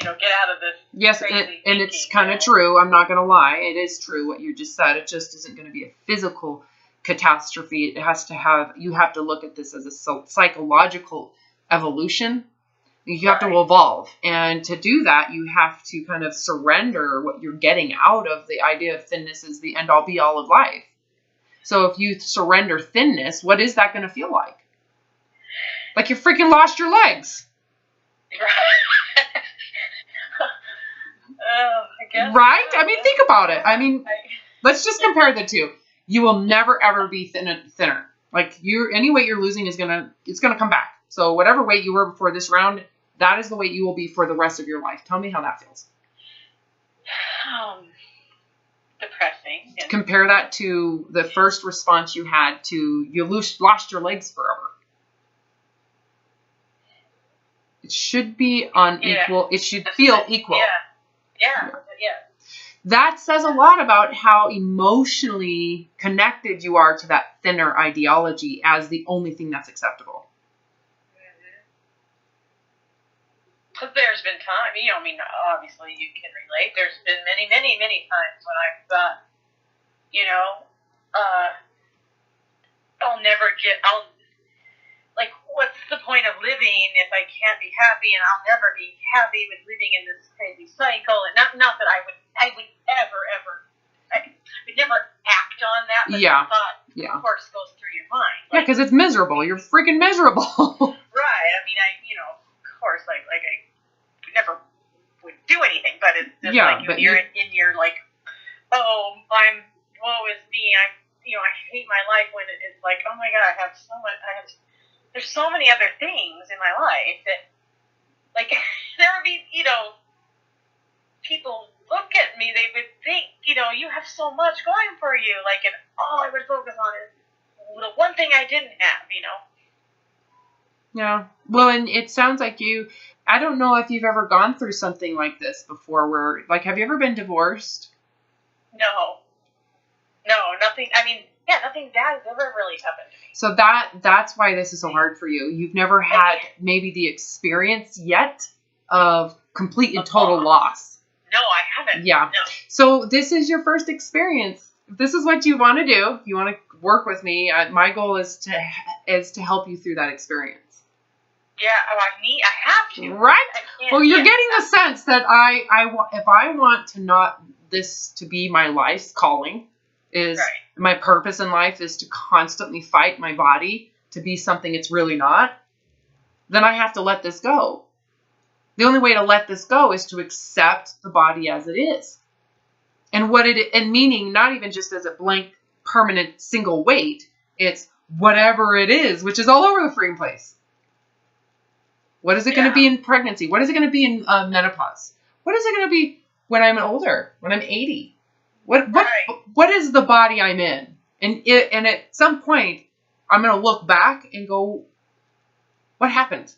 get out of this. Yes, and it's kind of true. I'm not going to lie. It is true what you just said. It just isn't going to be a physical catastrophe. You have to look at this as a psychological evolution. You have to evolve. And to do that, you have to kind of surrender what you're getting out of the idea of thinness as the end-all be-all of life. So if you surrender thinness, what is that going to feel like? Like you freaking lost your legs. I guess. Right? I mean, think about it. I mean, let's just compare the two. You will never, ever be thinner. Like any weight you're losing it's gonna come back. So whatever weight you were before this round, that is the weight you will be for the rest of your life. Tell me how that feels. Depressing. Compare that to the first response you had to lost your legs forever. It should be unequal. It should feel equal. Yeah. That says a lot about how emotionally connected you are to that thinner ideology as the only thing that's acceptable. Because there's been time, I mean, obviously you can relate. There's been many, many, many times when I've thought, what's the point of living if I can't be happy, and I'll never be happy with living in this crazy cycle. And not that I would ever, I would never act on that, but the thought, of course, goes through your mind. Yeah, because it's miserable. You're freaking miserable. Right. I mean, of course, I never would do anything, but it's just you're in your woe is me. I hate my life when it's like, oh my God, there's so many other things in my life that, there would be, people look at me, they would think, you have so much going for you, and all I would focus on is the one thing I didn't have, Yeah. Well, and it sounds like I don't know if you've ever gone through something like this before where, have you ever been divorced? No, nothing. I mean, nothing bad has ever really happened to me. So that's why this is so hard for you. You've never had maybe the experience yet of complete and total loss. No, I haven't. Yeah. No. So this is your first experience. If this is what you want to do, if you want to work with me, my goal is to help you through that experience. Yeah, I have to. Right? Well, you're getting the sense that if I want to not this to be my life's calling, is my purpose in life is to constantly fight my body to be something it's really not, then I have to let this go. The only way to let this go is to accept the body as it is. And meaning not even just as a blank, permanent, single weight, it's whatever it is, which is all over the freaking place. What is it going to be in pregnancy? What is it going to be in menopause? What is it going to be when I'm older, when I'm 80? What is the body I'm in? And at some point, I'm going to look back and go, what happened?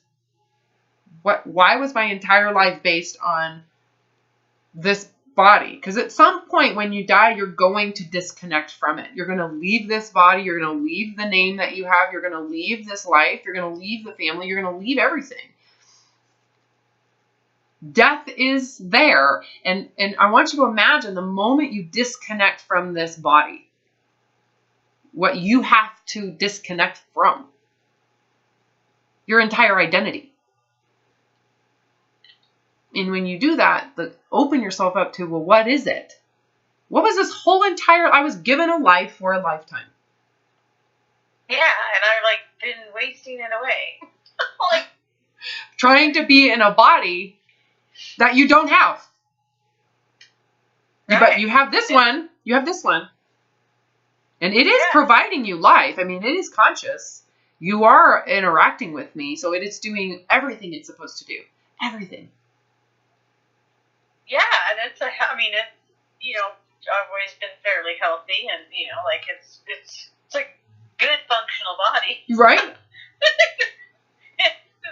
Why was my entire life based on this body? Because at some point when you die, you're going to disconnect from it. You're going to leave this body. You're going to leave the name that you have. You're going to leave this life. You're going to leave the family. You're going to leave everything. Death is there. And I want you to imagine the moment you disconnect from this body, what you have to disconnect from. Your entire identity. And when you do that, open yourself up to, well, what is it? What was this whole I was given a life for a lifetime. Yeah, and I've been wasting it away. Trying to be in a body that you don't have. Right. But you have this one. You have this one. And it is providing you life. I mean, it is conscious. You are interacting with me, so it is doing everything it's supposed to do. Everything. Yeah, and it's I've always been fairly healthy, and it's a good functional body. Right? It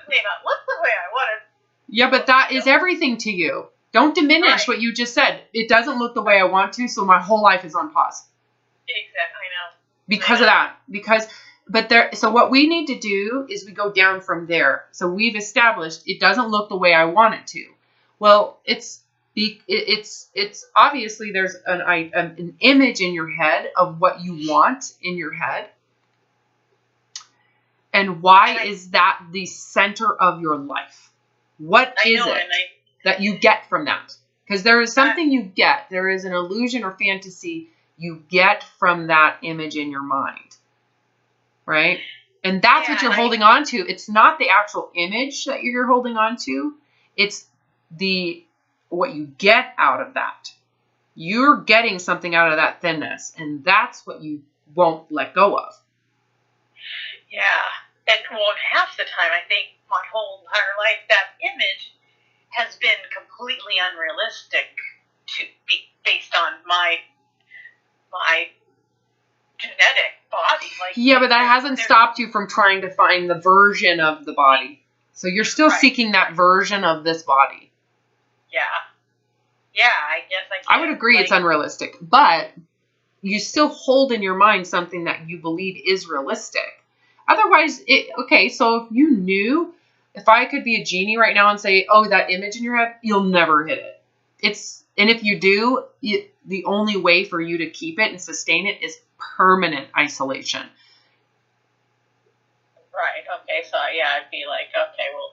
may not look the way I want it. Yeah, but that is everything to you. Don't diminish what you just said. It doesn't look the way I want to, so my whole life is on pause. Exactly, I know. Because of that. So what we need to do is we go down from there. So we've established it doesn't look the way I want it to. Well, it's obviously there's an image in your head of what you want in your head. And why is that the center of your life? What is it that you get from that? Because there is something you get. There is an illusion or fantasy you get from that image in your mind. Right? And that's what you're holding on to. It's not the actual image that you're holding on to. It's what you get out of that. You're getting something out of that thinness. And that's what you won't let go of. Yeah. And half the time, I think my whole entire life, that image has been completely unrealistic to be based on my genetic body. Yeah, but that hasn't stopped you from trying to find the version of the body. So you're still seeking that version of this body. Yeah. Yeah, I guess I would agree it's unrealistic, but you still hold in your mind something that you believe is realistic. Otherwise, so if you knew If I could be a genie right now and say, oh, that image in your head, you'll never hit it. And if you do, the only way for you to keep it and sustain it is permanent isolation. Right. Okay. So yeah, I'd be like, okay, well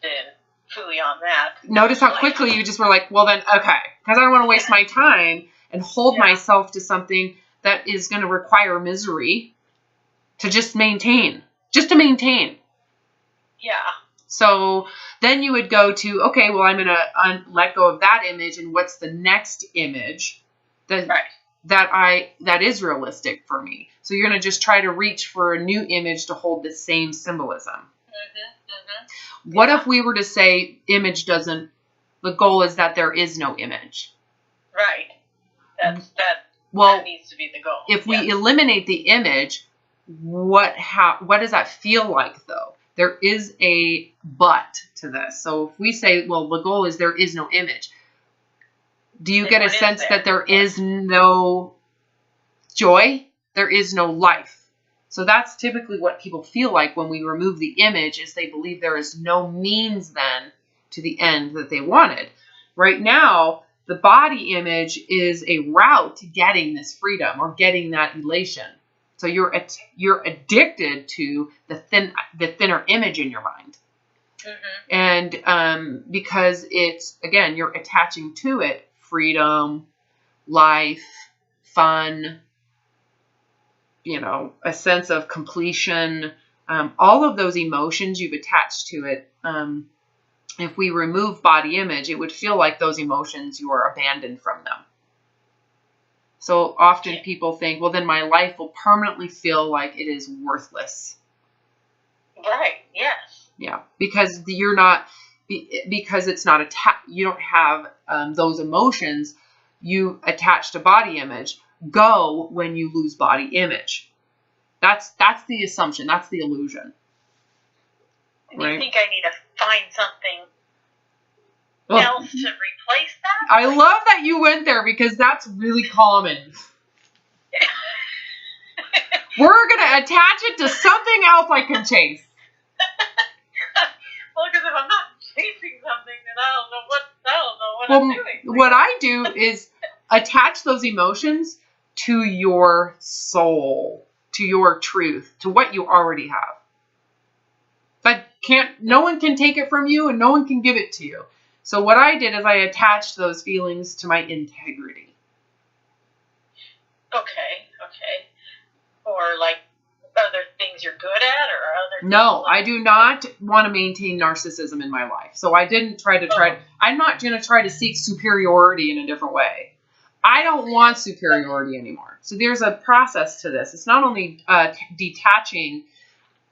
then fooey on that. Notice how quickly you just were like, well then, okay, because I don't want to waste my time and hold myself to something that is going to require misery to just maintain. Yeah. So then you would go to, okay, well, I'm going to let go of that image, and what's the next image that is realistic for me? So you're going to just try to reach for a new image to hold the same symbolism. What if we were to say the goal is that there is no image? Right. That needs to be the goal. If we eliminate the image, what does that feel like, though? There is a but to this. So if we say, well, the goal is there is no image, do you get a sense that there is no joy? There is no life. So that's typically what people feel like when we remove the image, is they believe there is no means then to the end that they wanted. Right now, the body image is a route to getting this freedom or getting that elation. So you're addicted to the thinner image in your mind. And because it's, again, you're attaching to it freedom, life, fun, a sense of completion, all of those emotions you've attached to it. If we remove body image, it would feel like those emotions, you are abandoned from them. So often people think, well, then my life will permanently feel like it is worthless. Right. Yes. Yeah. Because it's not you don't have those emotions you attach to body image go when you lose body image. That's the assumption. That's the illusion. Do you think I need to find something else to replace that? I love that you went there, because that's really common. We're going to attach it to something else I can chase. Well, because if I'm not chasing something, then I don't know what I'm doing. What I do is attach those emotions to your soul, to your truth, to what you already have. No one can take it from you, and no one can give it to you. So what I did is I attached those feelings to my integrity. Okay. Or like other things you're good at, or other things. No, I do not want to maintain narcissism in my life. So I didn't I'm not going to try to seek superiority in a different way. I don't want superiority anymore. So there's a process to this. It's not only detaching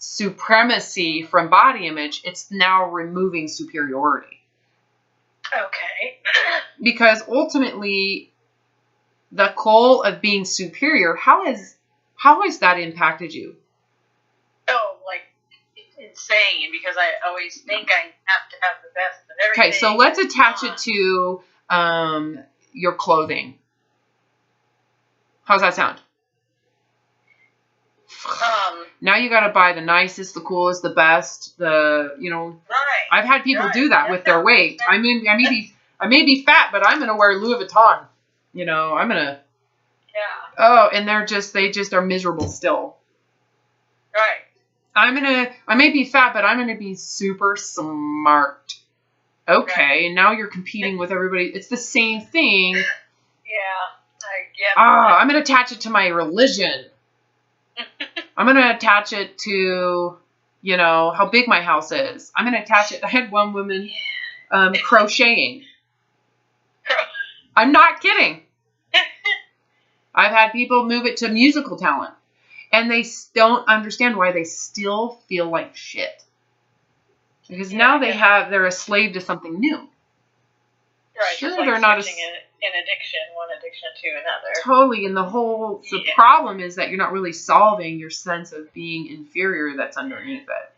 supremacy from body image, it's now removing superiority. Okay. Because ultimately, the goal of being superior, how has that impacted you? Oh, like, it's insane, because I always think I have to have the best of everything. Okay, so let's attach it to your clothing. How's that sound? Now you got to buy the nicest, the coolest, the best, Right. I've had people do that with their weight. I may be fat, but I'm going to wear Louis Vuitton. I'm going to. Yeah. Oh, and they just are miserable still. Right. I may be fat, but I'm going to be super smart. Okay. Right. And now you're competing with everybody. It's the same thing. Yeah. I get I'm going to attach it to my religion. I'm going to attach it to, how big my house is. I'm going to attach it. I had one woman crocheting. I'm not kidding. I've had people move it to musical talent. And they don't understand why they still feel like shit. Because now they're a slave to something new. Right, sure, like they're not an addiction, one addiction to another. Totally, and the problem is that you're not really solving your sense of being inferior that's underneath it.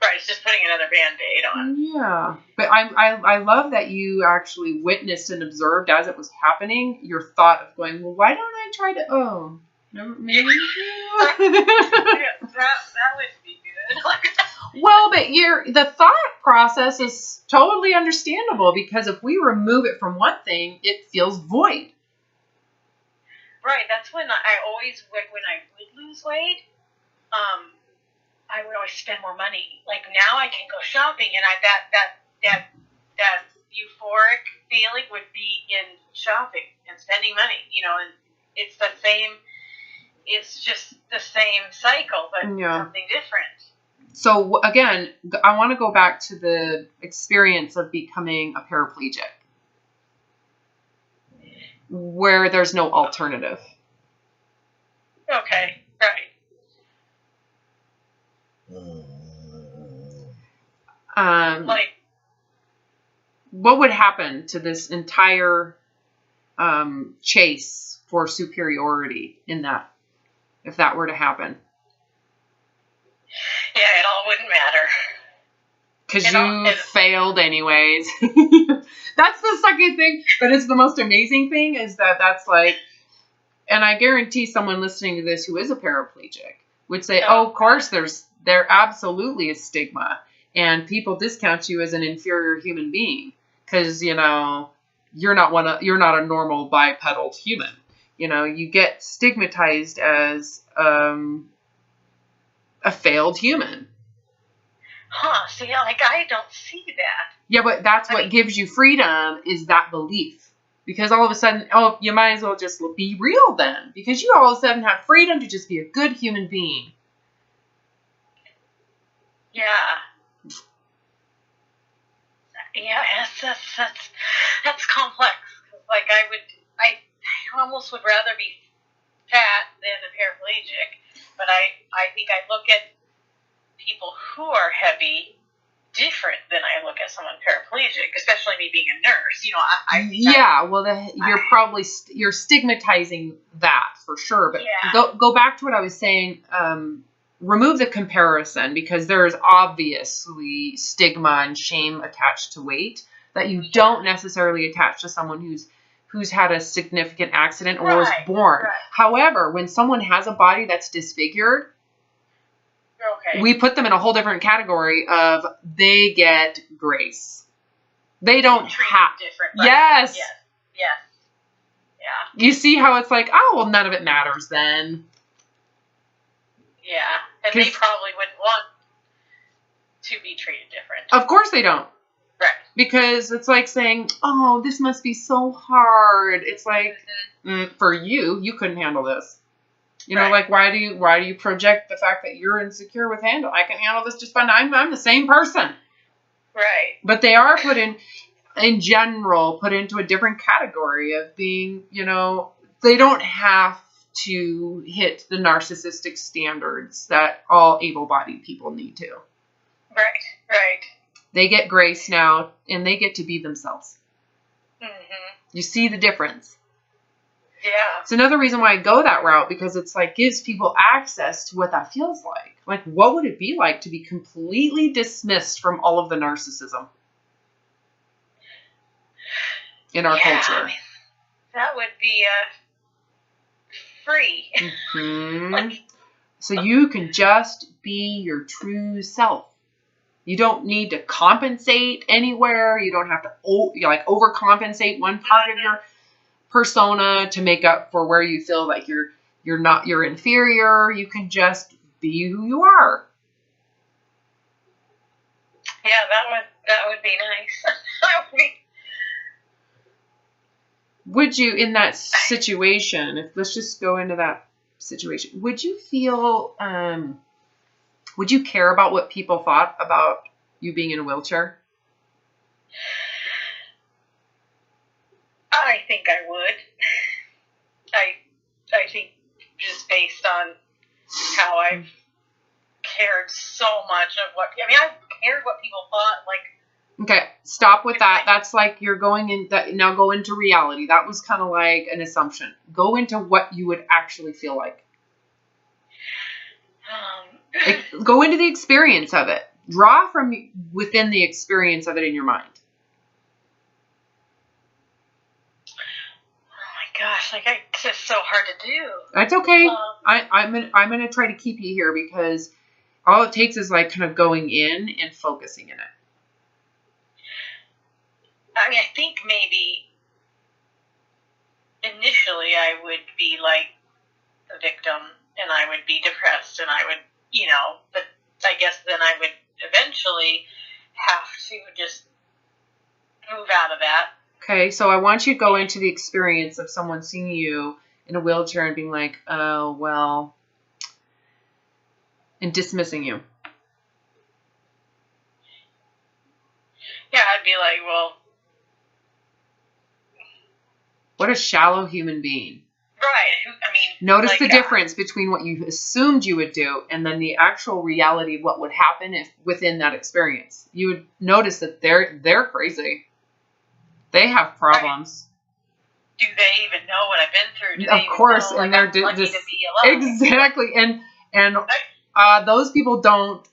Right, it's just putting another Band-Aid on. Yeah, but I love that you actually witnessed and observed as it was happening, your thought of going, well, why don't I try to, maybe. Yeah, that would be good. Well, but the thought process is totally understandable, because if we remove it from one thing, it feels void. Right. That's when I always, when I would lose weight, I would always spend more money. Like now I can go shopping, and that euphoric feeling would be in shopping and spending money, and it's the same. It's just the same cycle, but something different. So again, I want to go back to the experience of becoming a paraplegic, where there's no alternative. Okay, right. What would happen to this entire chase for superiority in that, if that were to happen? Yeah, it all wouldn't matter. Because you failed anyways. That's the second thing, but it's the most amazing thing is that's like, and I guarantee someone listening to this who is a paraplegic would say, oh, of course there absolutely is stigma, and people discount you as an inferior human being because, you're not a normal bipedal human. You get stigmatized as a failed human. Huh, see, I don't see that. Yeah, but that's what gives you freedom, is that belief. Because all of a sudden, you might as well just be real then. Because you all of a sudden have freedom to just be a good human being. Yeah. Yeah, that's complex. Like I almost would rather be fat than a paraplegic. But I think I look at people who are heavy different than I look at someone paraplegic, especially me being a nurse. You're stigmatizing that for sure. But go back to what I was saying. Remove the comparison, because there is obviously stigma and shame attached to weight that you don't necessarily attach to someone who's had a significant accident or was born. Right. However, when someone has a body that's disfigured, we put them in a whole different category of they get grace. They don't have different. Right? Yes. Yeah. You see how it's like, oh, well, none of it matters then. Yeah, and they probably wouldn't want to be treated different. Of course they don't. Right. Because it's like saying, oh, this must be so hard. It's like, for you couldn't handle this. Like, why do you project the fact that you're insecure with handle? I can handle this just fine. I'm the same person. Right. But they are put in general, put into a different category of being, they don't have to hit the narcissistic standards that all able-bodied people need to. Right. They get grace now, and they get to be themselves. Mm-hmm. You see the difference. Yeah. It's another reason why I go that route, because it's like gives people access to what that feels like. Like, what would it be like to be completely dismissed from all of the narcissism in our culture? I mean, that would be free. Mm-hmm. So you can just be your true self. You don't need to compensate anywhere. You don't have to overcompensate one part of your persona to make up for where you feel like you're inferior. You can just be who you are. Yeah, that would be nice. Would you, in that situation, let's just go into that situation, would you feel, would you care about what people thought about you being in a wheelchair? I think I would. I think just based on how I've cared so much of what, I've cared what people thought, Okay, stop with that. That's like you're going in, now go into reality. That was kind of like an assumption. Go into what you would actually feel like. Go into the experience of it. Draw from within the experience of it in your mind. Gosh, it's just so hard to do. That's okay. I'm gonna try to keep you here because all it takes is like kind of going in and focusing in it. I mean, I think maybe initially I would be like the victim and I would be depressed and I would, but I guess then I would eventually have to just move out of that. Okay, so I want you to go into the experience of someone seeing you in a wheelchair and being like, oh, well, and dismissing you. Yeah, I'd be like, well, what a shallow human being. Right. I mean, notice the difference between what you assumed you would do and then the actual reality of what would happen if within that experience. You would notice that they're crazy. They have problems. Right. Do they even know what I've been through? Of course, and they're lucky to be alive. Exactly, and those people don't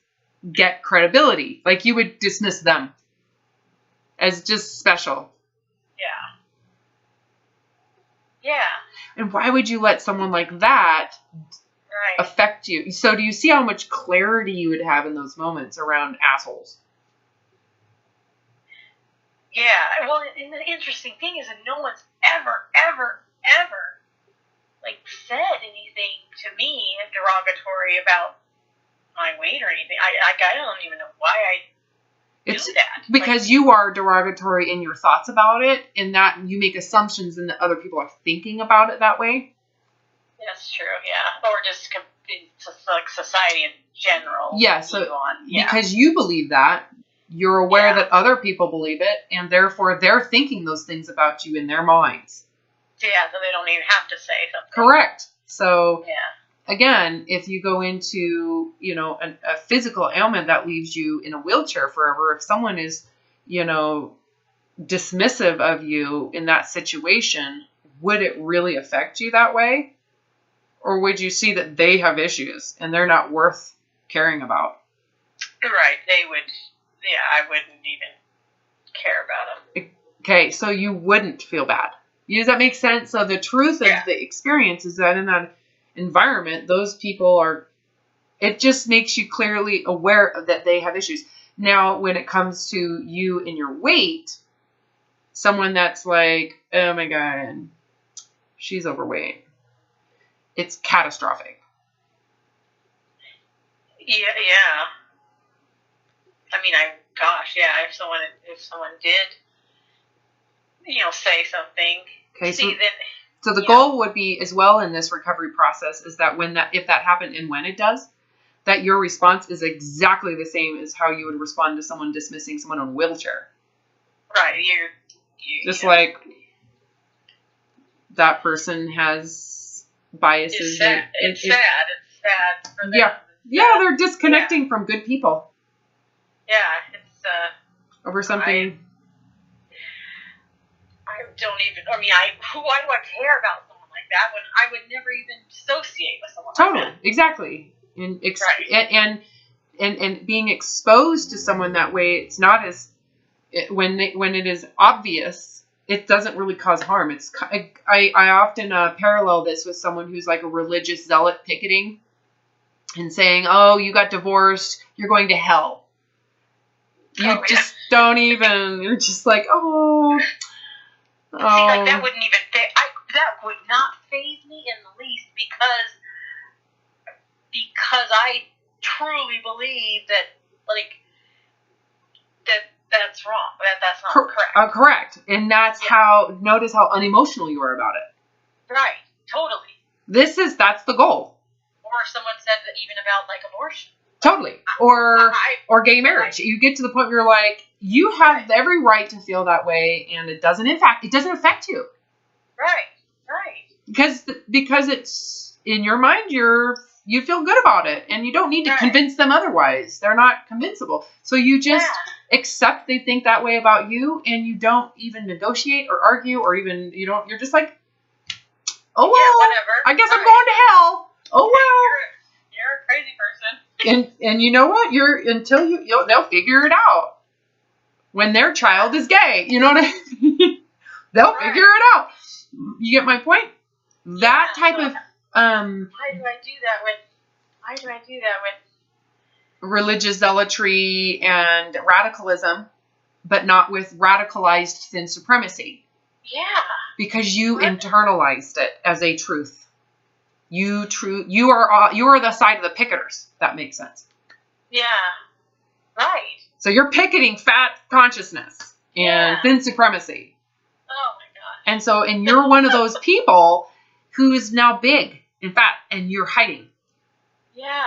get credibility. Like you would dismiss them as just special. Yeah. And why would you let someone like that affect you? So do you see how much clarity you would have in those moments around assholes? Yeah. Well, and the interesting thing is that no one's ever like said anything to me derogatory about my weight or anything. I don't even know why I do that. Because you are derogatory in your thoughts about it, and that you make assumptions and that other people are thinking about it that way. That's true, yeah. Or just like society in general. Yeah, because you believe that, you're aware that other people believe it, and therefore they're thinking those things about you in their minds. Yeah, so they don't even have to say something. Correct. So, again, if you go into, a physical ailment that leaves you in a wheelchair forever, if someone is, dismissive of you in that situation, would it really affect you that way? Or would you see that they have issues and they're not worth caring about? Right. They would, I wouldn't even care about them. Okay, so you wouldn't feel bad. Does that make sense? So the truth of the experience is that in that environment, those people it just makes you clearly aware that they have issues. Now, when it comes to you and your weight, someone that's like, oh my God, she's overweight. It's catastrophic. Yeah. I mean, if someone did, say something. Okay, so the goal would be as well in this recovery process is that if that happened and when it does, that your response is exactly the same as how you would respond to someone dismissing someone in a wheelchair. Right. Just like that person has biases. It's sad. It's sad for them. Yeah, they're disconnecting from good people. Yeah, it's over something. I don't even. I mean, why do I care about someone like that when I would never even associate with someone like that? Exactly. And being exposed to someone that way, it's not as when it is obvious, it doesn't really cause harm. I often parallel this with someone who's like a religious zealot picketing and saying, "Oh, you got divorced, you're going to hell." Just don't even. You're just like, oh. See, like that wouldn't even. That would not faze me in the least because I truly believe that's wrong. That's not correct. Correct, and that's how. Notice how unemotional you are about it. Right. Totally. That's the goal. Or someone said that even about like abortion. Totally. Or gay marriage. You get to the point where you're like, you have every right to feel that way, and it doesn't affect you. Right. Because it's in your mind, you feel good about it, and you don't need to convince them otherwise. They're not convinciable. So you just accept they think that way about you, and you don't even negotiate or argue or even you're just like, oh well, whatever. I guess I'm going to hell. Oh well. You're a crazy person. And you know what? They'll figure it out when their child is gay. You know what I mean? They'll figure it out. You get my point? That type of Why do I do that with religious zealotry and radicalism, but not with radicalized thin supremacy. Yeah. Because you internalized it as a truth. You are the side of the picketers. That makes sense. Yeah. Right. So you're picketing fat consciousness and thin supremacy. Oh my God. And so, and you're one of those people who is now big and fat, and you're hiding. Yeah.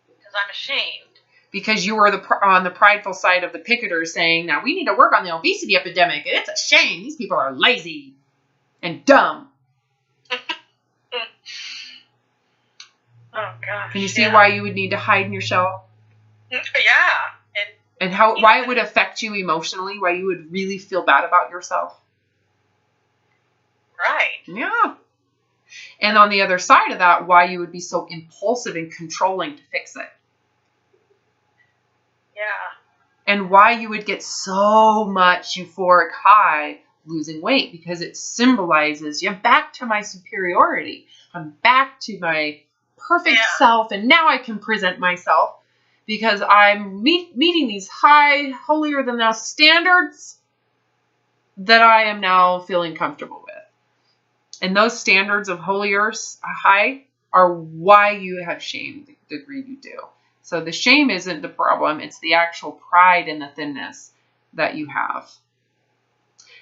Because I'm ashamed. Because you were on the prideful side of the picketers saying, now we need to work on the obesity epidemic. It's a shame. These people are lazy and dumb. Oh, gosh. Can you see why you would need to hide in your shell? Yeah. And why it would affect you emotionally, why you would really feel bad about yourself. Right. Yeah. And on the other side of that, why you would be so impulsive and controlling to fix it. Yeah. And why you would get so much euphoric high losing weight, because it symbolizes, I'm back to my superiority. I'm back to my perfect self, and now I can present myself because I'm meeting these high, holier than thou standards that I am now feeling comfortable with. And those standards of holier high are why you have shame the degree you do. So the shame isn't the problem. It's the actual pride in the thinness that you have.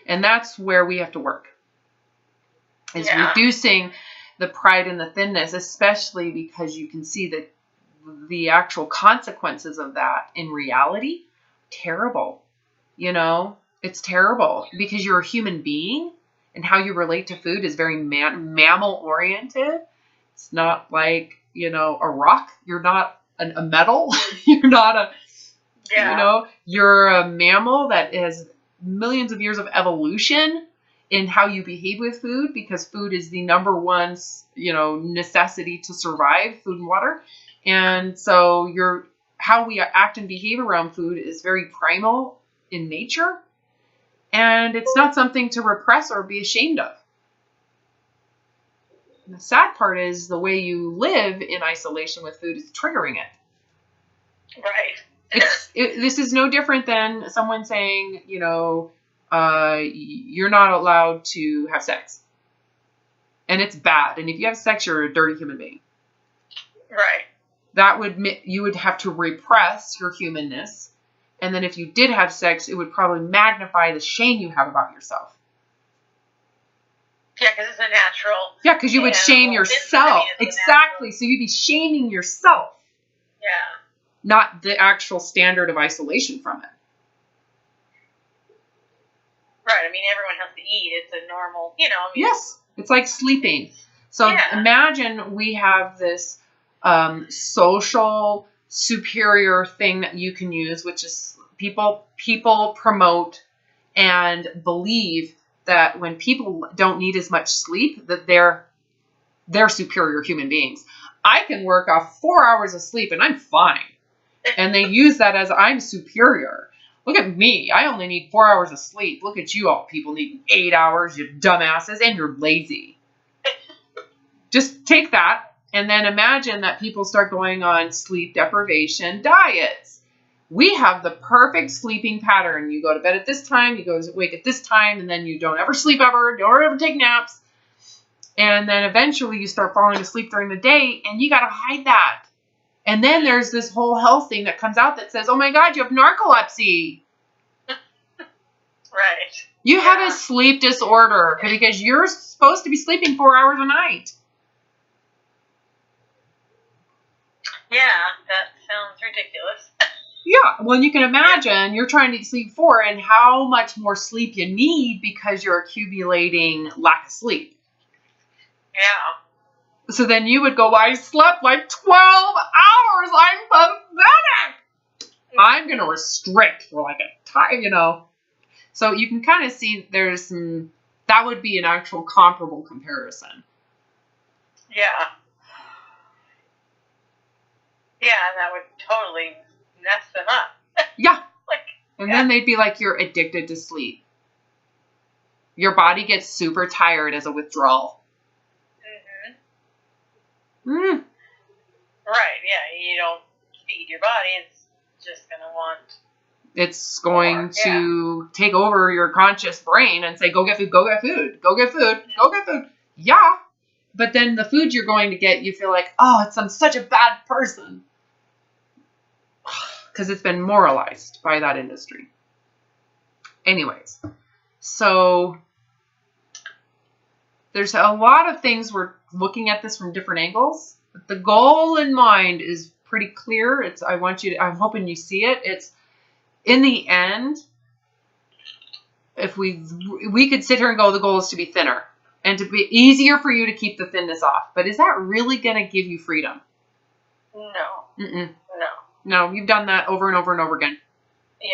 And that's where we have to work. Is reducing the pride in the thinness, especially because you can see that the actual consequences of that in reality, terrible. You know, it's terrible because you're a human being and how you relate to food is very mammal oriented. It's not like, you know, a rock. You're not a metal. You're not a, you know, you're a mammal that has millions of years of evolution in how you behave with food, because food is the number one, you know, necessity to survive, food and water. And so how we act and behave around food is very primal in nature. And it's not something to repress or be ashamed of. And the sad part is the way you live in isolation with food is triggering it. Right. This is no different than someone saying, you know, you're not allowed to have sex. And it's bad. And if you have sex, you're a dirty human being. Right. You would have to repress your humanness. And then if you did have sex, it would probably magnify the shame you have about yourself. Yeah, because it's a natural. Yeah, because you would shame yourself. Exactly. So you'd be shaming yourself. Yeah. Not the actual standard of isolation from it. Right. I mean, everyone has to eat. It's a normal, you know. Yes. It's like sleeping. So imagine we have this social superior thing that you can use, which is people promote and believe that when people don't need as much sleep, that they're superior human beings. I can work off 4 hours of sleep and I'm fine. And they use that as I'm superior. Look at me. I only need 4 hours of sleep. Look at you all people needing 8 hours, you dumbasses, and you're lazy. Just take that and then imagine that people start going on sleep deprivation diets. We have the perfect sleeping pattern. You go to bed at this time, you go to wake at this time, and then you don't ever sleep ever, don't ever take naps. And then eventually you start falling asleep during the day, and you got to hide that. And then there's this whole health thing that comes out that says, oh my God, you have narcolepsy. Right. You have a sleep disorder because you're supposed to be sleeping 4 hours a night. Yeah, that sounds ridiculous. Yeah, well, you can imagine you're trying to sleep 4 and how much more sleep you need because you're accumulating lack of sleep. Yeah. So then you would go, I slept like 12 hours. I'm pathetic. I'm going to restrict for like a time, you know. So you can kind of see there's some, that would be an actual comparable comparison. Yeah. Yeah, that would totally mess them up. Yeah. And then they'd be like, you're addicted to sleep. Your body gets super tired as a withdrawal. Mm-hmm. Mm. Right, yeah. You don't feed your body, it's just going to want It's going to take over your conscious brain and say, go get food, go get food, go get food, go get food. Yeah. But then the food you're going to get, you feel like, oh, I'm such a bad person. Because it's been moralized by that industry. Anyways, so there's a lot of things we're looking at this from different angles. But the goal in mind is pretty clear. I'm hoping you see it. It's in the end, if we could sit here and go, the goal is to be thinner and to be easier for you to keep the thinness off. But is that really going to give you freedom? No. Mm-mm. No. No, you've done that over and over and over again. Yeah.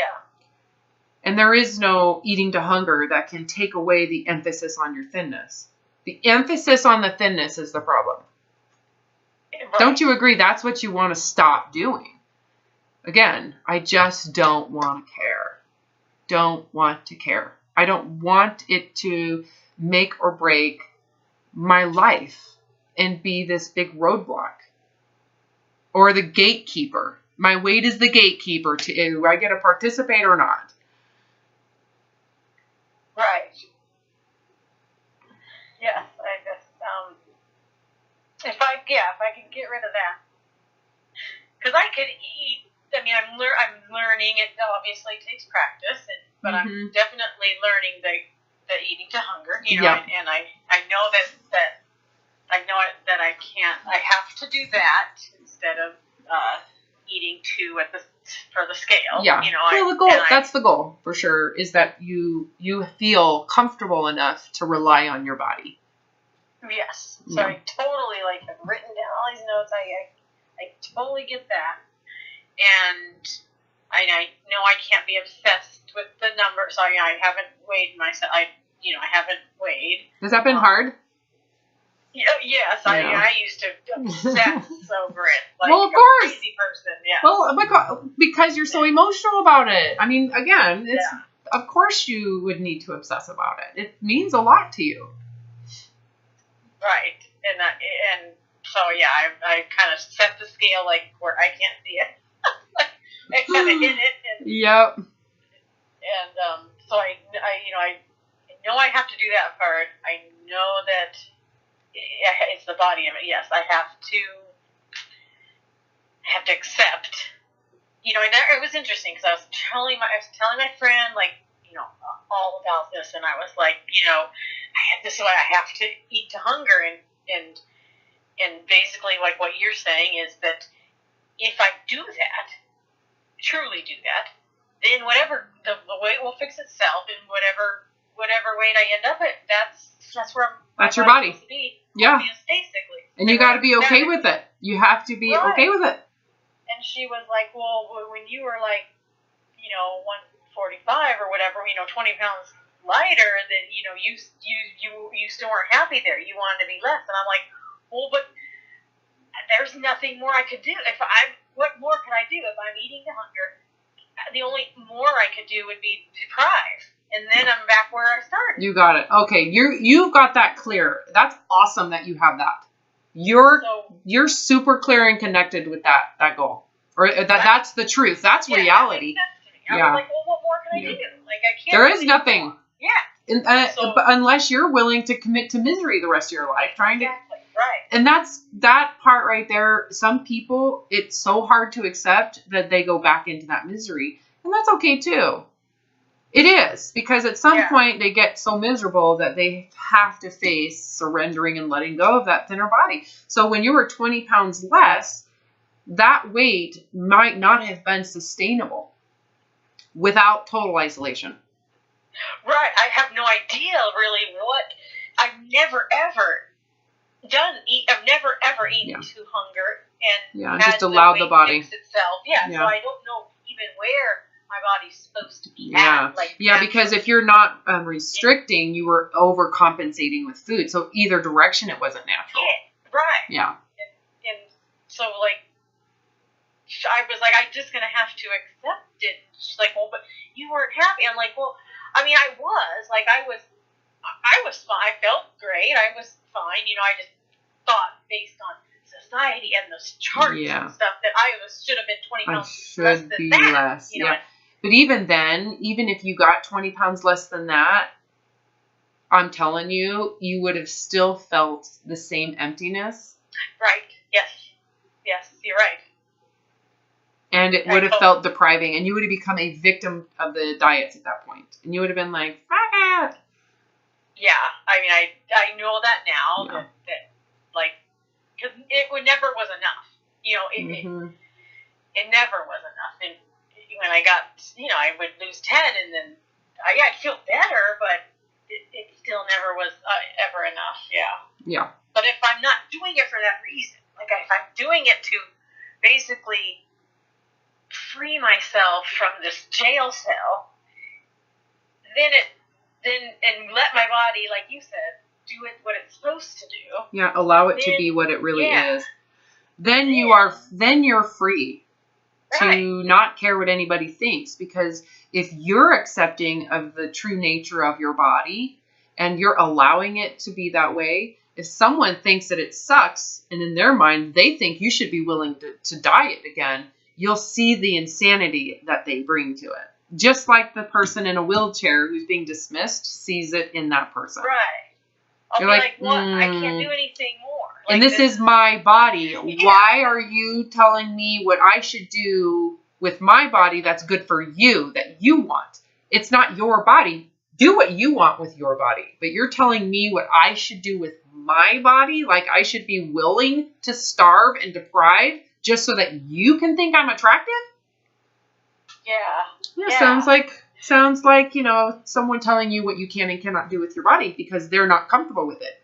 And there is no eating to hunger that can take away the emphasis on your thinness. The emphasis on the thinness is the problem. Right. Don't you agree? That's what you want to stop doing. Again, I just don't want to care. Don't want to care. I don't want it to make or break my life and be this big roadblock. Or the gatekeeper. My weight is the gatekeeper to do I get to participate or not. Right. Yes, I just if I could get rid of that, because I could eat. I mean, I'm learning. It obviously takes practice, but I'm definitely learning the eating to hunger. You know, and I know that I know that I can't. I have to do that instead of eating two for the scale. Yeah. You know, well, the goal. That's the goal for sure. Is that you feel comfortable enough to rely on your body. Yes. So I totally have written down all these notes. I totally get that. And I know I can't be obsessed with the number, so I haven't weighed myself. I haven't weighed. Has that been hard? Yes, I used to obsess over it. Well, of course. Crazy person, yeah. Well, because you're so emotional about it. I mean, again, of course you would need to obsess about it. It means a lot to you. Right, and so I kind of set the scale where I can't see it. I kind of hit it. Yep. And so I know I have to do that part. I know that it's the body of it. Yes, I have to accept. You know, and it was interesting because I was telling my friend all about this, and I was like, this is why I have to eat to hunger, and basically what you're saying is that if I do that, truly do that, then whatever the weight will fix itself, and whatever weight I end up at, that's where that's your body. To be. Yeah. Basically. And you got to be okay with it. You have to be okay with it. And she was like, well, when you were 145 or whatever, 20 pounds lighter, then you still weren't happy there. You wanted to be less. And I'm like, well, but there's nothing more I could do. What more can I do if I'm eating to hunger? The only more I could do would be deprive. And then I'm back where I started. You got it. Okay, you've got that clear. That's awesome that you have that. You're super clear and connected with that goal, or that's the truth. That's reality. I was like, well, what more can I do? I can't. There is nothing. Yeah. Unless you're willing to commit to misery the rest of your life, trying to. Exactly. Right. And that's that part right there. Some people, it's so hard to accept that they go back into that misery, and that's okay too. It is, because at some point they get so miserable that they have to face surrendering and letting go of that thinner body. So when you were 20 pounds less, that weight might not have been sustainable without total isolation. Right. I have no idea really what I've never ever eaten to hunger and just allowed the body fix itself. So I don't know even where my body's supposed to be at. Because if you're not restricting, you were overcompensating with food. So either direction, it wasn't natural. Yeah, right. Yeah. And so I was like, I'm just gonna have to accept it. She's like, well, but you weren't happy. I'm like, well, I mean, I was fine. I felt great. I was fine. I just thought based on anxiety and those charts and stuff that I should have been 20 pounds less than be that. less. You know? But even then, even if you got 20 pounds less than that, I'm telling you, you would have still felt the same emptiness. Right. Yes. Yes, you're right. And it would have felt depriving, and you would have become a victim of the diets at that point. And you would have been like, fuck it. Yeah, I mean, I know that now, that like, because it never was enough. You know, it never was enough. And when I got, I would lose 10, and then I'd feel better, but it still never was ever enough. Yeah. Yeah. But if I'm not doing it for that reason, like if I'm doing it to basically free myself from this jail cell, then let my body, like you said, do it what it's supposed to do. Yeah, allow it to be what it really is. Then you're free to not care what anybody thinks, because if you're accepting of the true nature of your body and you're allowing it to be that way, if someone thinks that it sucks and in their mind they think you should be willing to diet again, you'll see the insanity that they bring to it. Just like the person in a wheelchair who's being dismissed sees it in that person. Right. I'll be like, what? I can't do anything more. Like, and this is my body. Yeah. Why are you telling me what I should do with my body that's good for you, that you want? It's not your body. Do what you want with your body. But you're telling me what I should do with my body? Like I should be willing to starve and deprive just so that you can think I'm attractive? Yeah. Sounds like, someone telling you what you can and cannot do with your body because they're not comfortable with it.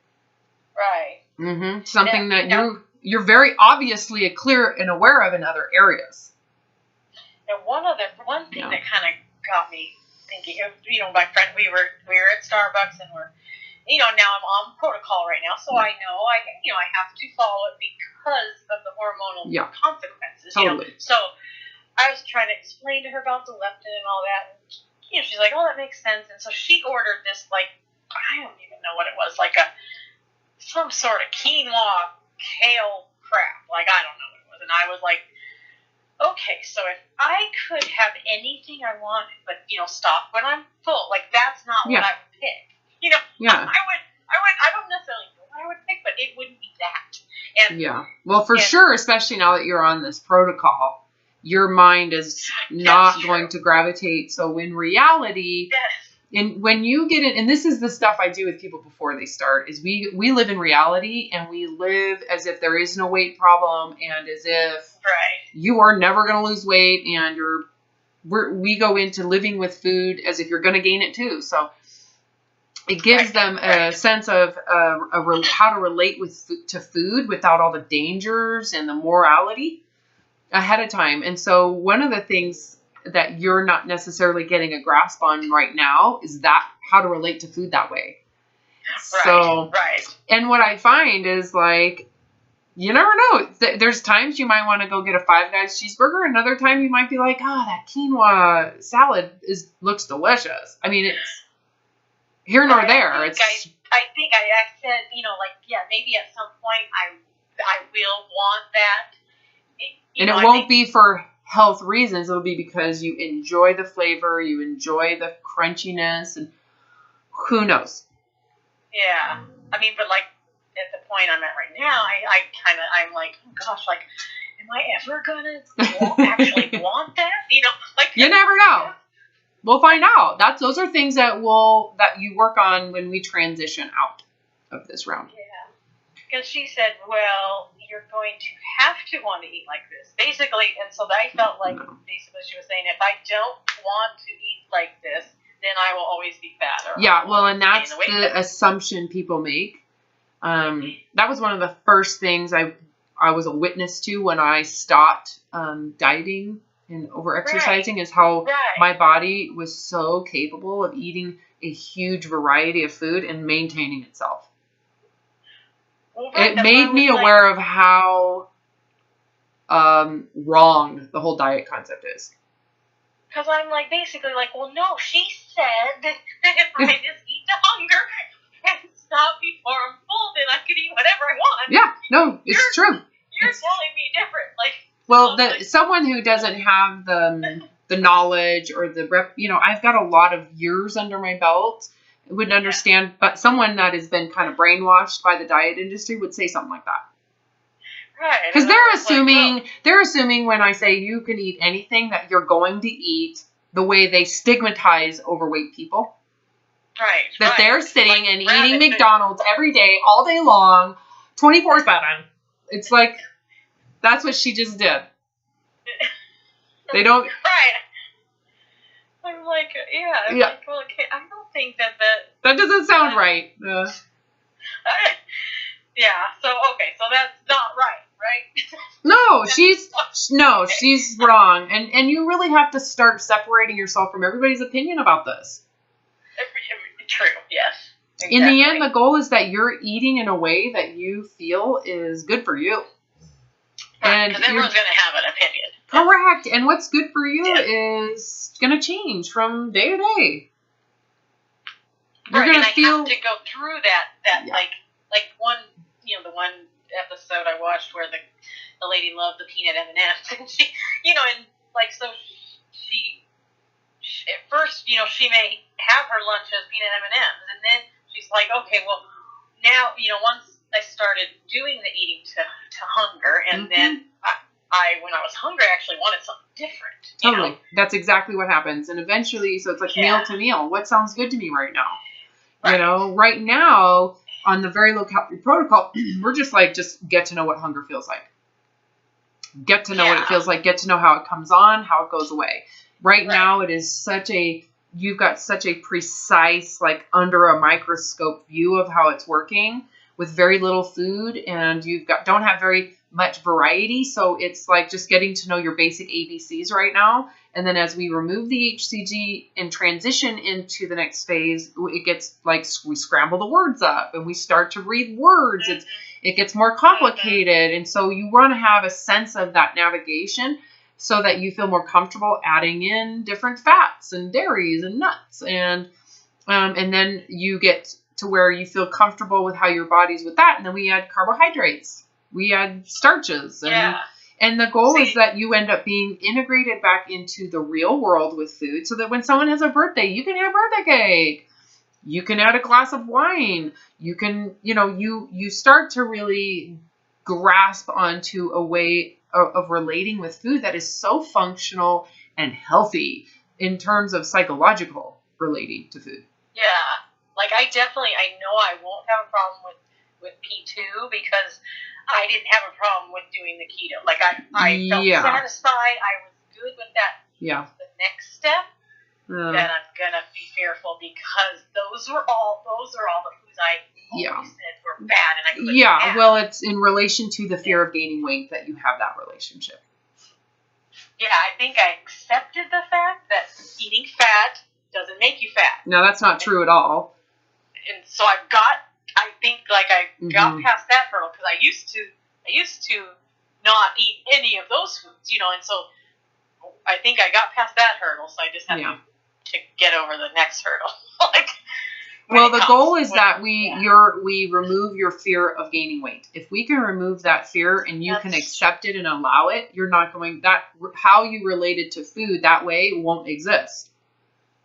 Right. Mm-hmm. Something that you're very obviously clear and aware of in other areas. And one thing that kind of got me thinking, my friend, we were at Starbucks and we're, now I'm on protocol right now, so I know I have to follow it because of the hormonal consequences. Totally. So I was trying to explain to her about the leptin and all that, and she's like, "Oh, that makes sense." And so she ordered this, like, I don't even know what it was, like some sort of quinoa kale crap, like I don't know what it was, and I was like, okay, so if I could have anything I wanted, but stop when I'm full, like that's not what I would pick. I don't necessarily know what I would pick, but it wouldn't be that. And well, for sure, especially now that you're on this protocol, your mind is not going to gravitate. So in reality, and when you get in, and this is the stuff I do with people before they start, is we live in reality and we live as if there is no weight problem and as if you are never going to lose weight, and we go into living with food as if you're going to gain it too. So it gives them a sense of how to relate to food without all the dangers and the morality ahead of time. And so one of the things that you're not necessarily getting a grasp on right now is that how to relate to food that way. And what I find is, like, you never know. There's times you might want to go get a Five Guys cheeseburger. Another time you might be like, oh, that quinoa salad looks delicious. I mean, it's here nor there. I think I said, maybe at some point I will want that. And it won't be for health reasons. It'll be because you enjoy the flavor, you enjoy the crunchiness, and who knows? Yeah. I mean, but like at the point I'm at right now, I'm like, oh gosh, like, am I ever gonna actually want that? You never know. We'll find out. Those are things that you work on when we transition out of this round. Yeah. Because she said, well, you're going to have to want to eat like this. Basically, and so I felt like basically she was saying, if I don't want to eat like this, then I will always be fat. And that's the assumption people make. That was one of the first things I was a witness to when I stopped dieting and over-exercising, is how my body was so capable of eating a huge variety of food and maintaining itself. It made me aware of how wrong the whole diet concept is. Because I'm like, basically like, well, no, she said that if I just eat to hunger and stop before I'm full, then I could eat whatever I want. Yeah, no, it's true. You're telling me different. Like, well, someone who doesn't have the knowledge or the rep, I've got a lot of years under my belt, wouldn't understand, but someone that has been kind of brainwashed by the diet industry would say something like that. Right. Because they're assuming when I say you can eat anything that you're going to eat the way they stigmatize overweight people. Right. That they're sitting and eating McDonald's every day, all day long, 24/7. It's like, that's what she just did. They don't. Right. I'm like, like, well, okay, I don't think that. That doesn't sound right. Yeah. So that's not right? No, she's wrong, and you really have to start separating yourself from everybody's opinion about this. True. Yes. Exactly. In the end, the goal is that you're eating in a way that you feel is good for you. Right, because everyone's going to have an opinion. Correct. And what's good for you is going to change from day to day. You're going to feel. I have to go through that like one, the one episode I watched where the lady loved the peanut M&Ms, and she, and like so she at first, she may have her lunch as peanut M&Ms, and then she's like, okay, well, now, once I started doing the eating to hunger, and then I, when I was hungry, I actually wanted something different. Totally. That's exactly what happens. And eventually, so it's like meal to meal. What sounds good to me right now? Right. Right now, on the very low calorie protocol, we're just get to know what hunger feels like. Get to know what it feels like. Get to know how it comes on, how it goes away. Right now, it is you've got such a precise, under a microscope view of how it's working with very little food, and don't have very much variety. So it's like just getting to know your basic ABCs right now. And then as we remove the HCG and transition into the next phase, it gets we scramble the words up and we start to read words. It gets more complicated. And so you want to have a sense of that navigation so that you feel more comfortable adding in different fats and dairies and nuts. And then you get to where you feel comfortable with how your body's with that. And then we add carbohydrates. We add starches. And the goal is that you end up being integrated back into the real world with food so that when someone has a birthday, you can have birthday cake. You can add a glass of wine. You can, you start to really grasp onto a way of relating with food that is so functional and healthy in terms of psychological relating to food. Yeah. I know I won't have a problem with P2 because I didn't have a problem with doing the keto. I felt satisfied. I was good with that. Yeah. The next step, then I'm gonna be fearful because those are all the foods I always said were bad, and I couldn't have. Well, it's in relation to the fear of gaining weight that you have that relationship. Yeah, I think I accepted the fact that eating fat doesn't make you fat. No, that's not true at all. And so I got past that hurdle because I used to not eat any of those foods, and so I think I got past that hurdle, so I just have to get over the next hurdle. Well, the goal is that we remove your fear of gaining weight. If we can remove that fear and you can accept it and allow it, you're not going how you related to food that way won't exist.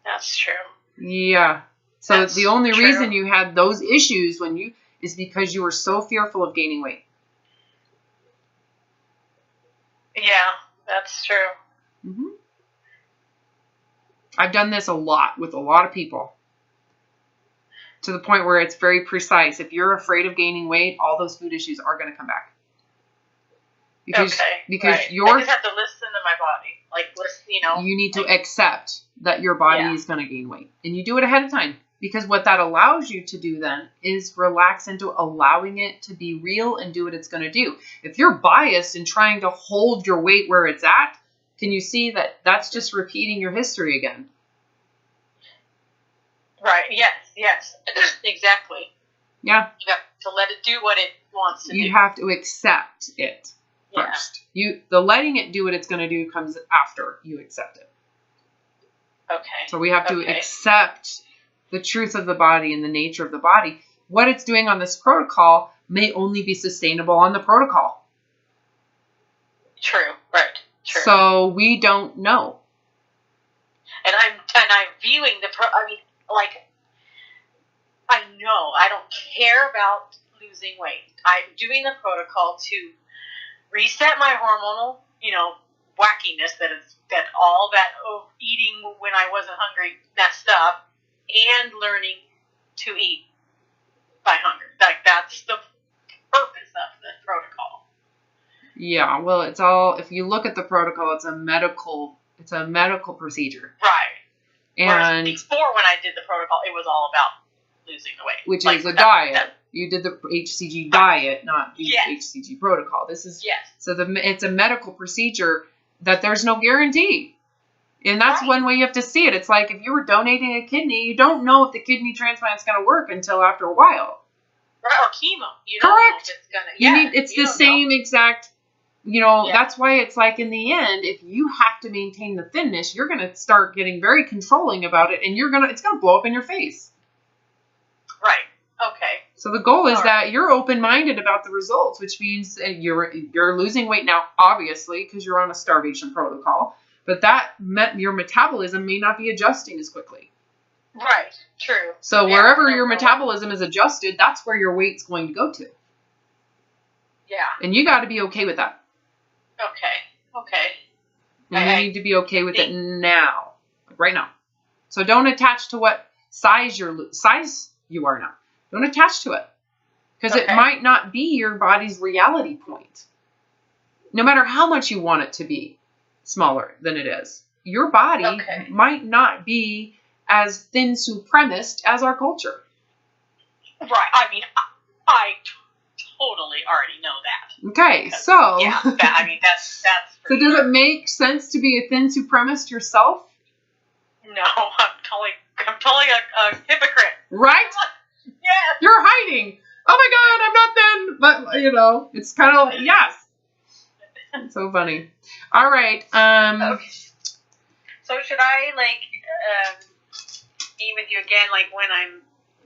That's true. Yeah. So the only reason you had those issues is because you were so fearful of gaining weight. Yeah, that's true. Mm-hmm. I've done this a lot with a lot of people. To the point where it's very precise. If you're afraid of gaining weight, all those food issues are going to come back. Because you're... I just have to listen to my body. You need to accept that your body is going to gain weight. And you do it ahead of time. Because what that allows you to do then is relax into allowing it to be real and do what it's going to do. If you're biased and trying to hold your weight where it's at, can you see that that's just repeating your history again? Right. Yes. Exactly. Yeah. You have to let it do what it wants to do. You have to accept it first. The letting it do what it's going to do comes after you accept it. Okay. So we have to accept the truth of the body and the nature of the body. What it's doing on this protocol may only be sustainable on the protocol. True. Right. True. So we don't know. And I'm viewing I mean, like, I know I don't care about losing weight. I'm doing the protocol to reset my hormonal, wackiness that all that eating when I wasn't hungry messed up, and learning to eat by hunger. Like, that's the purpose of the protocol. Yeah, well, it's all, if you look at the protocol, it's a medical procedure. Right. And whereas before, when I did the protocol, it was all about losing the weight. Which is a diet. You did the HCG diet, not the HCG protocol. This is so it's a medical procedure that there's no guarantee. And that's one way you have to see it. It's like if you were donating a kidney, you don't know if the kidney transplant's going to work until after a while. Right, or chemo. You don't know if it's going to. It's the same exact. That's why it's like in the end, if you have to maintain the thinness, you're going to start getting very controlling about it, and it's going to blow up in your face. Right. Okay. So the goal is that you're open-minded about the results, which means you're losing weight now, obviously, because you're on a starvation protocol. But your metabolism may not be adjusting as quickly. Right. True. So wherever your metabolism is adjusted, that's where your weight's going to go to. Yeah. And you got to be okay with that. Okay. And you need to be okay with it now, like right now. So don't attach to what size you are now. Don't attach to it, because it might not be your body's reality point. No matter how much you want it to be smaller than it is, your body might not be as thin supremacist as our culture. Right. I mean, I totally already know that. Okay, so yeah, I mean that's. So does it make sense to be a thin supremacist yourself? No, I'm totally a hypocrite. Right? Yes. You're hiding. Oh my God, I'm not thin. But it's kind of like, yes. It's so funny. All right. Okay. So should I meet with you again, like when I'm